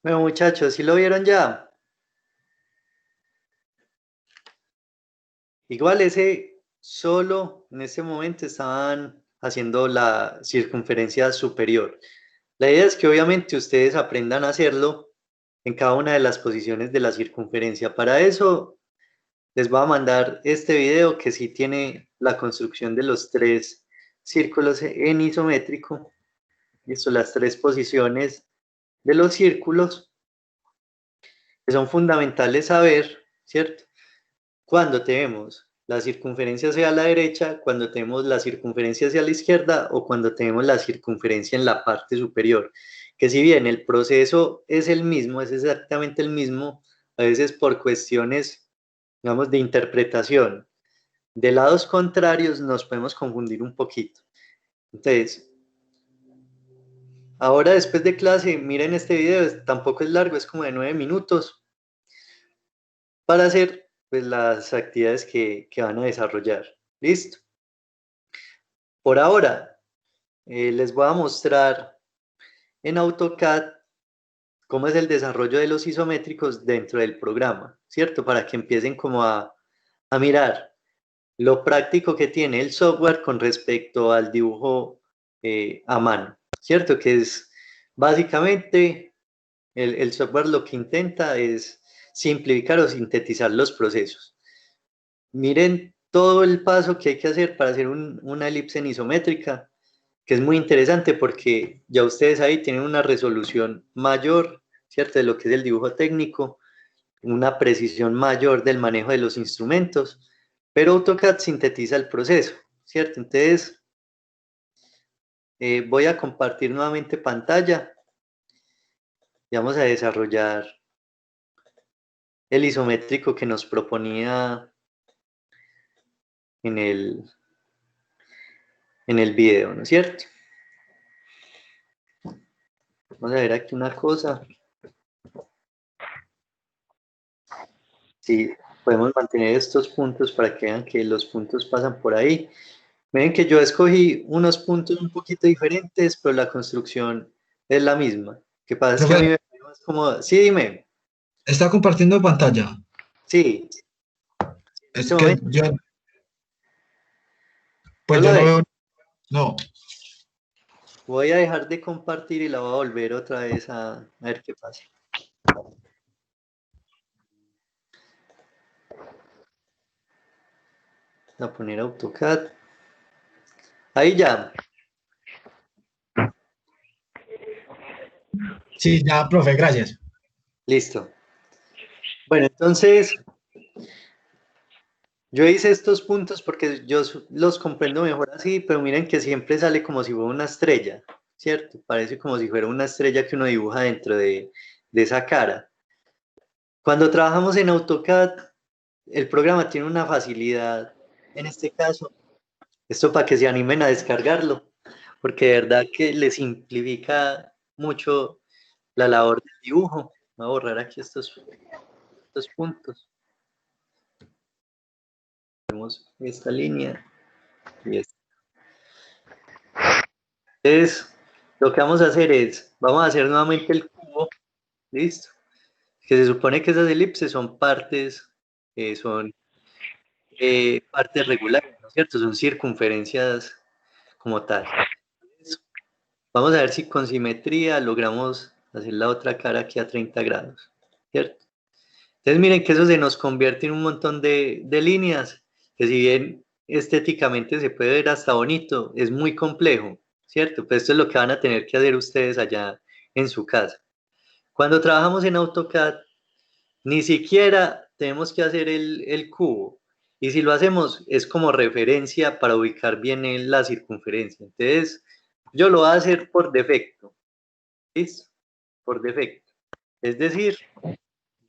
Bueno, muchachos, ¿sí lo vieron ya? Igual ese solo en este momento estaban haciendo la circunferencia superior. La idea es que obviamente ustedes aprendan a hacerlo en cada una de las posiciones de la circunferencia. Para eso les voy a mandar este video que sí tiene la construcción de los tres círculos en isométrico. Listo, las tres posiciones de los círculos que son fundamentales saber, ¿cierto? Cuando tenemos la circunferencia hacia la derecha, cuando tenemos la circunferencia hacia la izquierda o cuando tenemos la circunferencia en la parte superior. Que si bien el proceso es el mismo, es exactamente el mismo, a veces por cuestiones, digamos, de interpretación de lados contrarios nos podemos confundir un poquito. Entonces, ahora después de clase, miren este video, tampoco es largo, es como de 9 minutos para hacer pues, las actividades que van a desarrollar. ¿Listo? Por ahora, les voy a mostrar en AutoCAD cómo es el desarrollo de los isométricos dentro del programa, ¿cierto? Para que empiecen como a mirar lo práctico que tiene el software con respecto al dibujo a mano, ¿cierto? Que es básicamente el software lo que intenta es simplificar o sintetizar los procesos. Miren todo el paso que hay que hacer para hacer una elipse en isométrica, que es muy interesante porque ya ustedes ahí tienen una resolución mayor, ¿cierto? De lo que es el dibujo técnico, una precisión mayor del manejo de los instrumentos, pero AutoCAD sintetiza el proceso, ¿cierto? Entonces, voy a compartir nuevamente pantalla y vamos a desarrollar el isométrico que nos proponía en el video, ¿no es cierto? Vamos a ver aquí una cosa. Sí, podemos mantener estos puntos para que vean que los puntos pasan por ahí. Miren que yo escogí unos puntos un poquito diferentes, pero la construcción es la misma. ¿Qué pasa? Es que a mí Profe, me parece más cómodo. Sí, dime. está compartiendo pantalla. Sí, en Es este que momento yo, no pues lo yo no ven. veo, no. Voy a dejar de compartir y la voy a volver otra vez a ver qué pasa. Voy a poner AutoCAD. Ahí ya. Sí, ya, profe, gracias. Listo. Bueno, entonces yo hice estos puntos porque yo los comprendo mejor así, pero miren que siempre sale como si fuera una estrella, ¿cierto? Parece como si fuera una estrella que uno dibuja dentro de esa cara. Cuando trabajamos en AutoCAD, el programa tiene una facilidad, en este caso, esto para que se animen a descargarlo, porque de verdad que le simplifica mucho la labor del dibujo. Voy a borrar aquí estos puntos. Tenemos esta línea y esta. Entonces, lo que vamos a hacer es, vamos a hacer nuevamente el cubo, ¿listo? Que se supone que esas elipses son partes regulares, ¿no es cierto? Son circunferencias como tal. Entonces, vamos a ver si con simetría logramos hacer la otra cara aquí a 30 grados, ¿cierto? Entonces miren que eso se nos convierte en un montón de líneas, que si bien estéticamente se puede ver hasta bonito, es muy complejo, ¿cierto? Pues esto es lo que van a tener que hacer ustedes allá en su casa. Cuando trabajamos en AutoCAD, ni siquiera tenemos que hacer el cubo. Y si lo hacemos, es como referencia para ubicar bien en la circunferencia. Entonces, yo lo voy a hacer por defecto. ¿Listo? Por defecto. Es decir,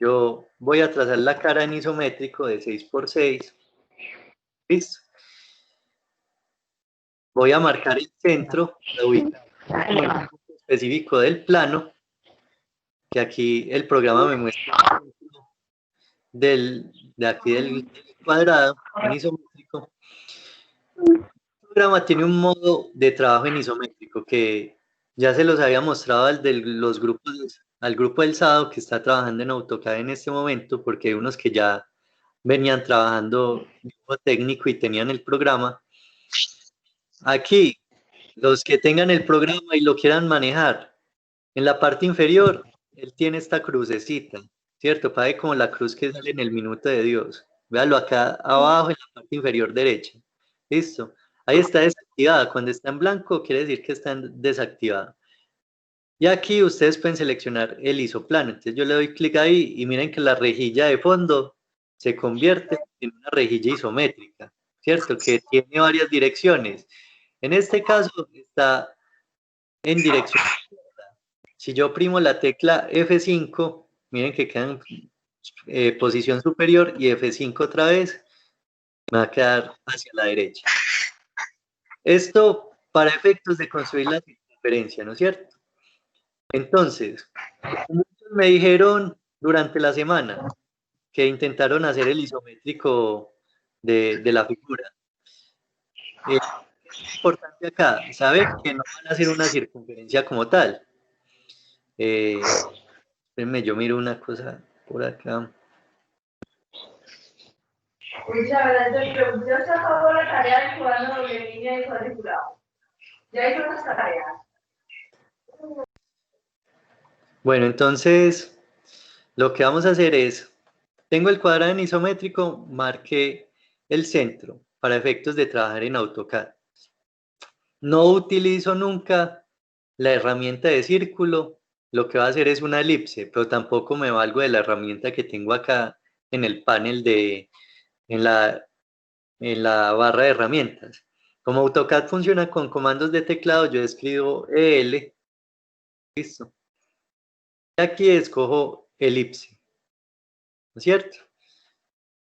yo voy a trazar la cara en isométrico de 6 por 6. ¿Listo? Voy a marcar el centro para ubicar el punto específico del plano, que aquí el programa me muestra de aquí del cuadrado en isométrico. El programa tiene un modo de trabajo en isométrico que ya se los había mostrado al grupo del SADO que está trabajando en AutoCAD en este momento, porque hay unos que ya venían trabajando dibujo técnico y tenían el programa. Aquí, los que tengan el programa y lo quieran manejar, en la parte inferior, él tiene esta crucecita, ¿cierto? Parece como la cruz que sale en el Minuto de Dios. Véalo acá abajo en la parte inferior derecha. ¿Listo? Ahí está desactivada. Cuando está en blanco, quiere decir que está desactivada. Y aquí ustedes pueden seleccionar el isoplano. Entonces yo le doy clic ahí y miren que la rejilla de fondo se convierte en una rejilla isométrica, ¿cierto? Que tiene varias direcciones. En este caso está en dirección. Si yo oprimo la tecla F5, miren que queda en posición superior y F5 otra vez, me va a quedar hacia la derecha. Esto para efectos de construir la circunferencia, ¿no es cierto? Entonces, muchos me dijeron durante la semana que intentaron hacer el isométrico de la figura. Es importante acá saber que no van a hacer una circunferencia como tal. Espérenme, yo miro una cosa por acá. Yo sacado la tarea del cubano doble línea y cuadriculado. Ya hizo las tareas. Bueno, entonces lo que vamos a hacer es, tengo el cuadrado en isométrico, marqué el centro para efectos de trabajar en AutoCAD. No utilizo nunca la herramienta de círculo, lo que va a hacer es una elipse, pero tampoco me valgo de la herramienta que tengo acá en el panel en la barra de herramientas. Como AutoCAD funciona con comandos de teclado, yo escribo EL, listo. Y aquí escojo elipse, ¿no es cierto?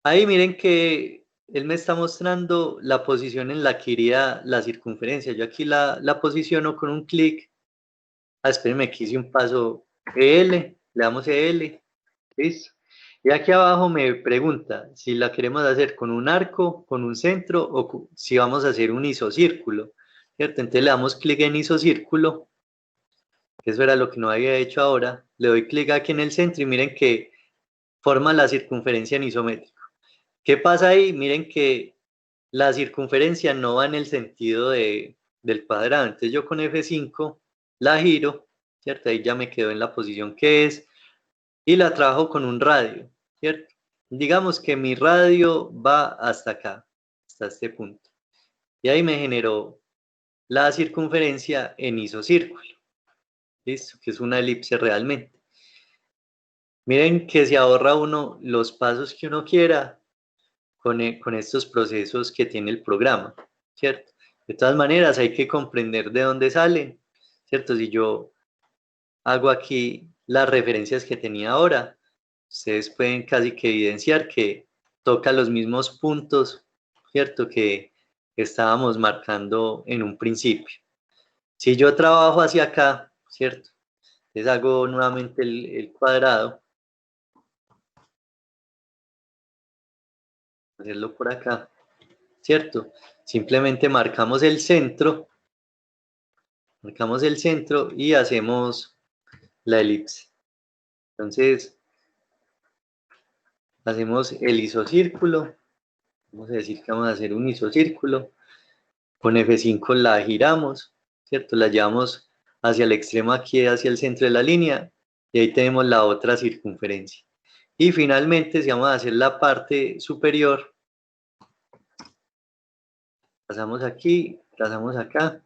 Ahí miren que él me está mostrando la posición en la que iría la circunferencia. Yo aquí la posiciono con un clic. Espérenme, que hice un paso EL, le damos EL, listo. Y aquí abajo me pregunta si la queremos hacer con un arco, con un centro o si vamos a hacer un isocírculo, ¿cierto? Entonces le damos clic en isocírculo, que eso era lo que no había hecho ahora. Le doy clic aquí en el centro y miren que forma la circunferencia en isométrico. ¿Qué pasa ahí? Miren que la circunferencia no va en el sentido del cuadrado. Entonces yo con F5 la giro, ¿cierto? Ahí ya me quedo en la posición que es y la trabajo con un radio, ¿cierto? Digamos que mi radio va hasta acá, hasta este punto. Y ahí me generó la circunferencia en isocírculo, ¿listo? Que es una elipse realmente. Miren que se ahorra uno los pasos que uno quiera con estos procesos que tiene el programa, ¿cierto? De todas maneras, hay que comprender de dónde salen, ¿cierto? Si yo hago aquí las referencias que tenía ahora, ustedes pueden casi que evidenciar que toca los mismos puntos, ¿cierto? Que estábamos marcando en un principio. Si yo trabajo hacia acá, ¿cierto? Les hago nuevamente el cuadrado. Hacerlo por acá, ¿cierto? Simplemente marcamos el centro y hacemos la elipse. Entonces, hacemos el isocírculo. Vamos a decir que vamos a hacer un isocírculo. Con F5 la giramos, ¿cierto? La llevamos hacia el extremo aquí, hacia el centro de la línea, y ahí tenemos la otra circunferencia. Y finalmente, si vamos a hacer la parte superior, pasamos aquí, pasamos acá,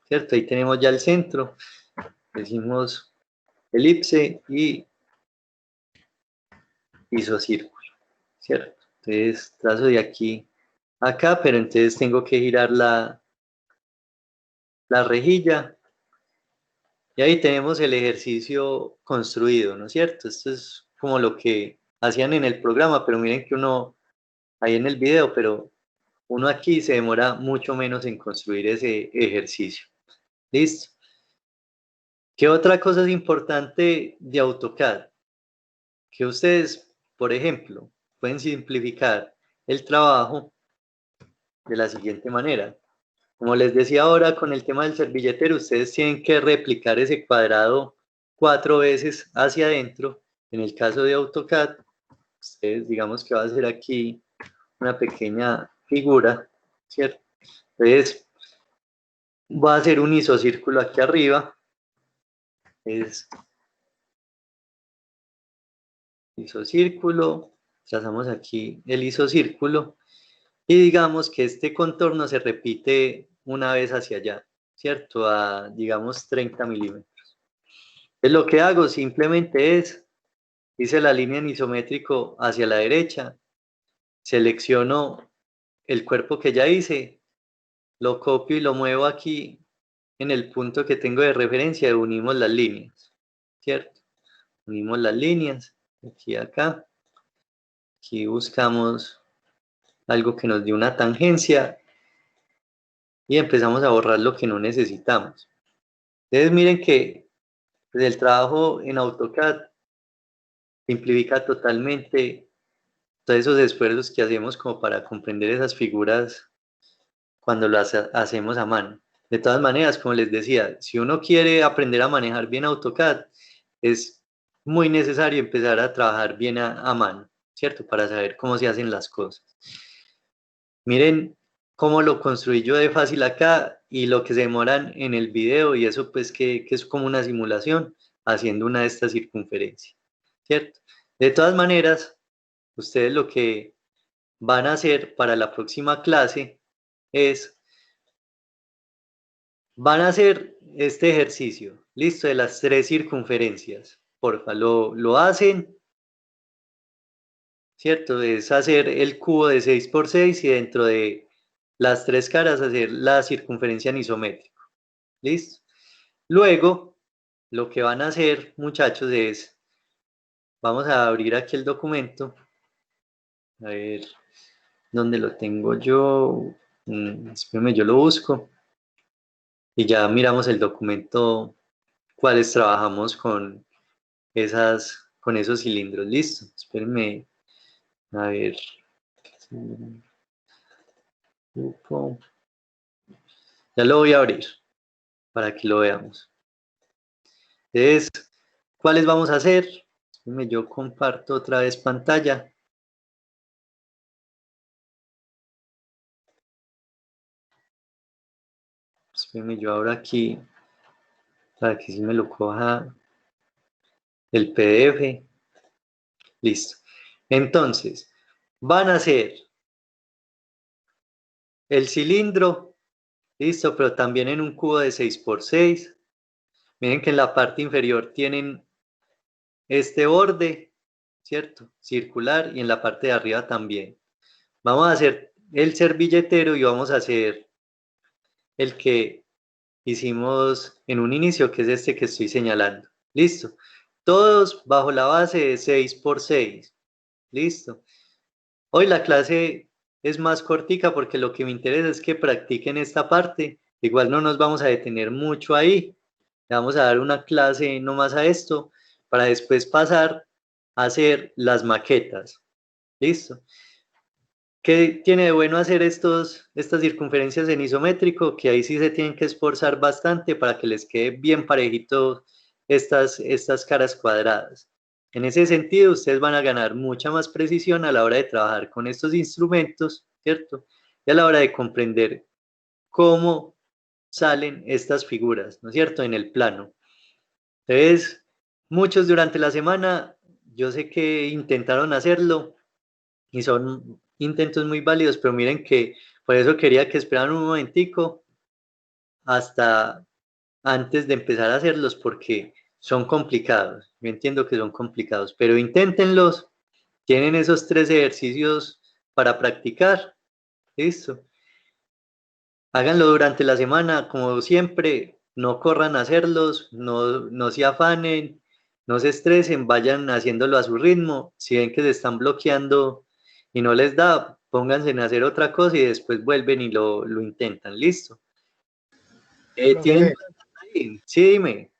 ¿cierto? Ahí tenemos ya el centro, decimos elipse y isocírculo, ¿cierto? Entonces trazo de aquí a acá, pero entonces tengo que girar la rejilla, y ahí tenemos el ejercicio construido, ¿no es cierto? Esto es como lo que hacían en el programa, pero miren que uno, ahí en el video, pero uno aquí se demora mucho menos en construir ese ejercicio. ¿Listo? ¿Qué otra cosa es importante de AutoCAD? Que ustedes, por ejemplo, pueden simplificar el trabajo de la siguiente manera. Como les decía ahora, con el tema del servilletero, ustedes tienen que replicar ese cuadrado 4 veces hacia adentro. En el caso de AutoCAD, ustedes digamos que va a ser aquí una pequeña figura, ¿cierto? Entonces, va a hacer un isocírculo aquí arriba. Es isocírculo, trazamos aquí el isocírculo y digamos que este contorno se repite una vez hacia allá, ¿cierto? A, digamos, 30 milímetros. Entonces, lo que hago simplemente es, hice la línea en isométrico hacia la derecha, selecciono el cuerpo que ya hice, lo copio y lo muevo aquí en el punto que tengo de referencia y unimos las líneas, ¿cierto? Unimos las líneas, aquí acá. Aquí buscamos algo que nos dé una tangencia y empezamos a borrar lo que no necesitamos. Entonces miren que pues, el trabajo en AutoCAD simplifica totalmente todos esos esfuerzos que hacemos como para comprender esas figuras cuando las hacemos a mano. De todas maneras, como les decía, si uno quiere aprender a manejar bien AutoCAD, es muy necesario empezar a trabajar bien a mano, ¿cierto? Para saber cómo se hacen las cosas. Miren cómo lo construí yo de fácil acá y lo que se demoran en el video, y eso pues que es como una simulación haciendo una de estas circunferencias, ¿cierto? De todas maneras, ustedes lo que van a hacer para la próxima clase es, van a hacer este ejercicio, listo, de las 3 circunferencias. Porfa, lo hacen, ¿cierto? Es hacer el cubo de 6 por 6 y dentro de las 3 caras hacer la circunferencia en isométrico. ¿Listo? Luego, lo que van a hacer, muchachos, es, vamos a abrir aquí el documento. A ver, ¿dónde lo tengo yo? Espérame, yo lo busco. Y ya miramos el documento, cuáles trabajamos con esos cilindros. Listo. Espérenme. A ver. Ya lo voy a abrir para que lo veamos. Entonces, ¿cuáles vamos a hacer? Yo comparto otra vez pantalla. Espérenme, yo abro aquí para que si me lo coja el PDF. Listo. Entonces, van a hacer el cilindro, listo, pero también en un cubo de 6 por 6. Miren que en la parte inferior tienen este borde, ¿cierto? Circular, y en la parte de arriba también. Vamos a hacer el servilletero y vamos a hacer el que hicimos en un inicio, que es este que estoy señalando. Listo. Todos bajo la base de 6 por 6. Listo. Hoy la clase es más cortica porque lo que me interesa es que practiquen esta parte. Igual no nos vamos a detener mucho ahí. Le vamos a dar una clase nomás a esto para después pasar a hacer las maquetas. ¿Listo? ¿Qué tiene de bueno hacer estas circunferencias en isométrico? Que ahí sí se tienen que esforzar bastante para que les quede bien parejito estas caras cuadradas. En ese sentido, ustedes van a ganar mucha más precisión a la hora de trabajar con estos instrumentos, ¿cierto? Y a la hora de comprender cómo salen estas figuras, ¿no es cierto?, en el plano. Entonces, muchos durante la semana, yo sé que intentaron hacerlo y son intentos muy válidos, pero miren que por eso quería que esperaran un momentico hasta antes de empezar a hacerlos, porque son complicados. Yo entiendo que son complicados, pero inténtenlos. Tienen esos 3 ejercicios para practicar. Listo. Háganlo durante la semana, como siempre. No corran a hacerlos, no se afanen, no se estresen, vayan haciéndolo a su ritmo. Si ven que se están bloqueando y no les da, pónganse en hacer otra cosa y después vuelven y lo intentan. Listo. ¿Tienen Profe, dudas ahí? Sí, dime.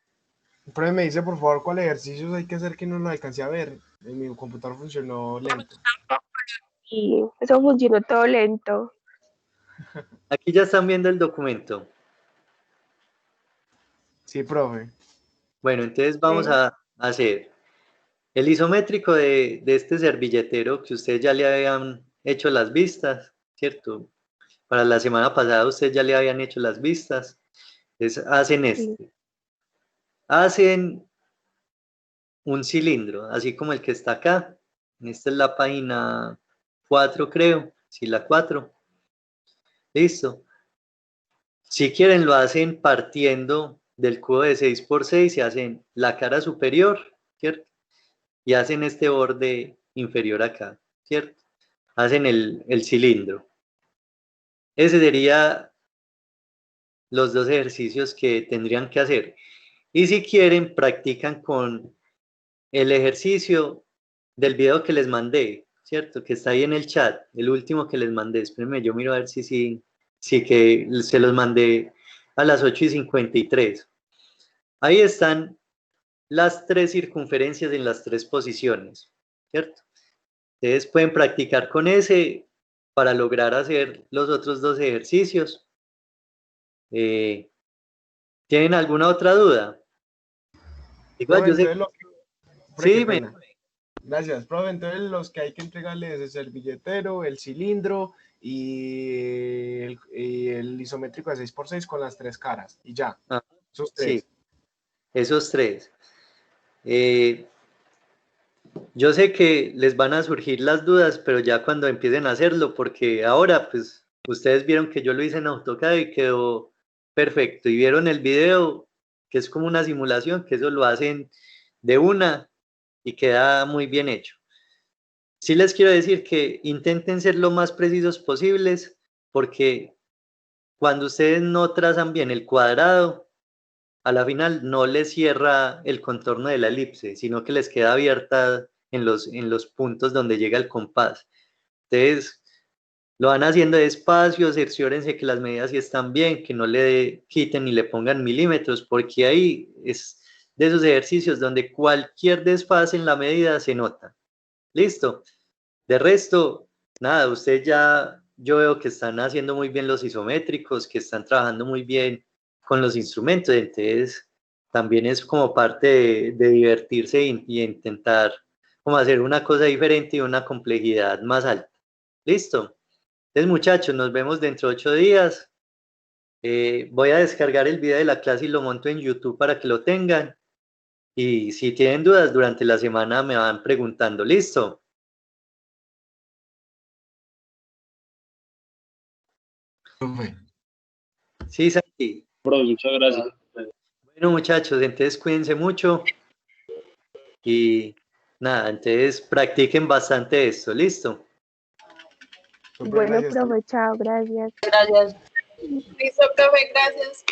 profe, me dice por favor cuáles ejercicios hay que hacer que no lo alcancé a ver. En mi computador funcionó lento. Y eso funcionó todo lento. Aquí ya están viendo el documento. Sí, profe. Bueno, entonces vamos Sí. a hacer el isométrico de este servilletero que ustedes ya le habían hecho las vistas, ¿cierto? Para la semana pasada ustedes ya le habían hecho las vistas. Entonces hacen Sí. Hacen un cilindro, así como el que está acá. Esta es la página 4, creo. Sí, la 4. Listo. Si quieren lo hacen partiendo del cubo de 6 por 6 y hacen la cara superior, ¿cierto? Y hacen este borde inferior acá, ¿cierto? Hacen el cilindro. Ese sería los 2 ejercicios que tendrían que hacer. Y si quieren, practican con el ejercicio del video que les mandé, ¿cierto? Que está ahí en el chat, el último que les mandé. Espérenme, yo miro a ver sí que se los mandé a las 8:53. Ahí están las 3 circunferencias en las 3 posiciones, ¿cierto? Ustedes pueden practicar con ese para lograr hacer los otros 2 ejercicios. ¿Tienen alguna otra duda? Igual Profe, yo sé. entonces profe, Sí, qué dime. pena. Gracias, profe. Entonces los que hay que entregarles es el billetero, el cilindro y el isométrico de 6 por 6 con las 3 caras. Y ya, Ah, esos sí, 3. esos 3. Yo sé que les van a surgir las dudas, pero ya cuando empiecen a hacerlo, porque ahora pues ustedes vieron que yo lo hice en AutoCAD y quedó perfecto, y vieron el video que es como una simulación, que eso lo hacen de una y queda muy bien hecho. Sí les quiero decir que intenten ser lo más precisos posibles, porque cuando ustedes no trazan bien el cuadrado, a la final no les cierra el contorno de la elipse, sino que les queda abierta en los puntos donde llega el compás. Entonces, lo van haciendo despacio, cerciórense que las medidas sí están bien, que no le quiten ni le pongan milímetros, porque ahí es de esos ejercicios donde cualquier desfase en la medida se nota. ¿Listo? De resto, nada, ustedes ya, yo veo que están haciendo muy bien los isométricos, que están trabajando muy bien con los instrumentos, entonces también es como parte de divertirse y intentar como hacer una cosa diferente y una complejidad más alta. ¿Listo? Entonces, muchachos, nos vemos dentro de 8 días. Voy a descargar el video de la clase y lo monto en YouTube para que lo tengan. Y si tienen dudas durante la semana me van preguntando. ¿Listo? Profe. Sí, Santi. Bro, muchas gracias. Bueno, muchachos, entonces cuídense mucho y nada, entonces practiquen bastante esto, ¿listo? Súper, Bueno, gracias. profe, chao, gracias. Gracias. Listo, profe, gracias.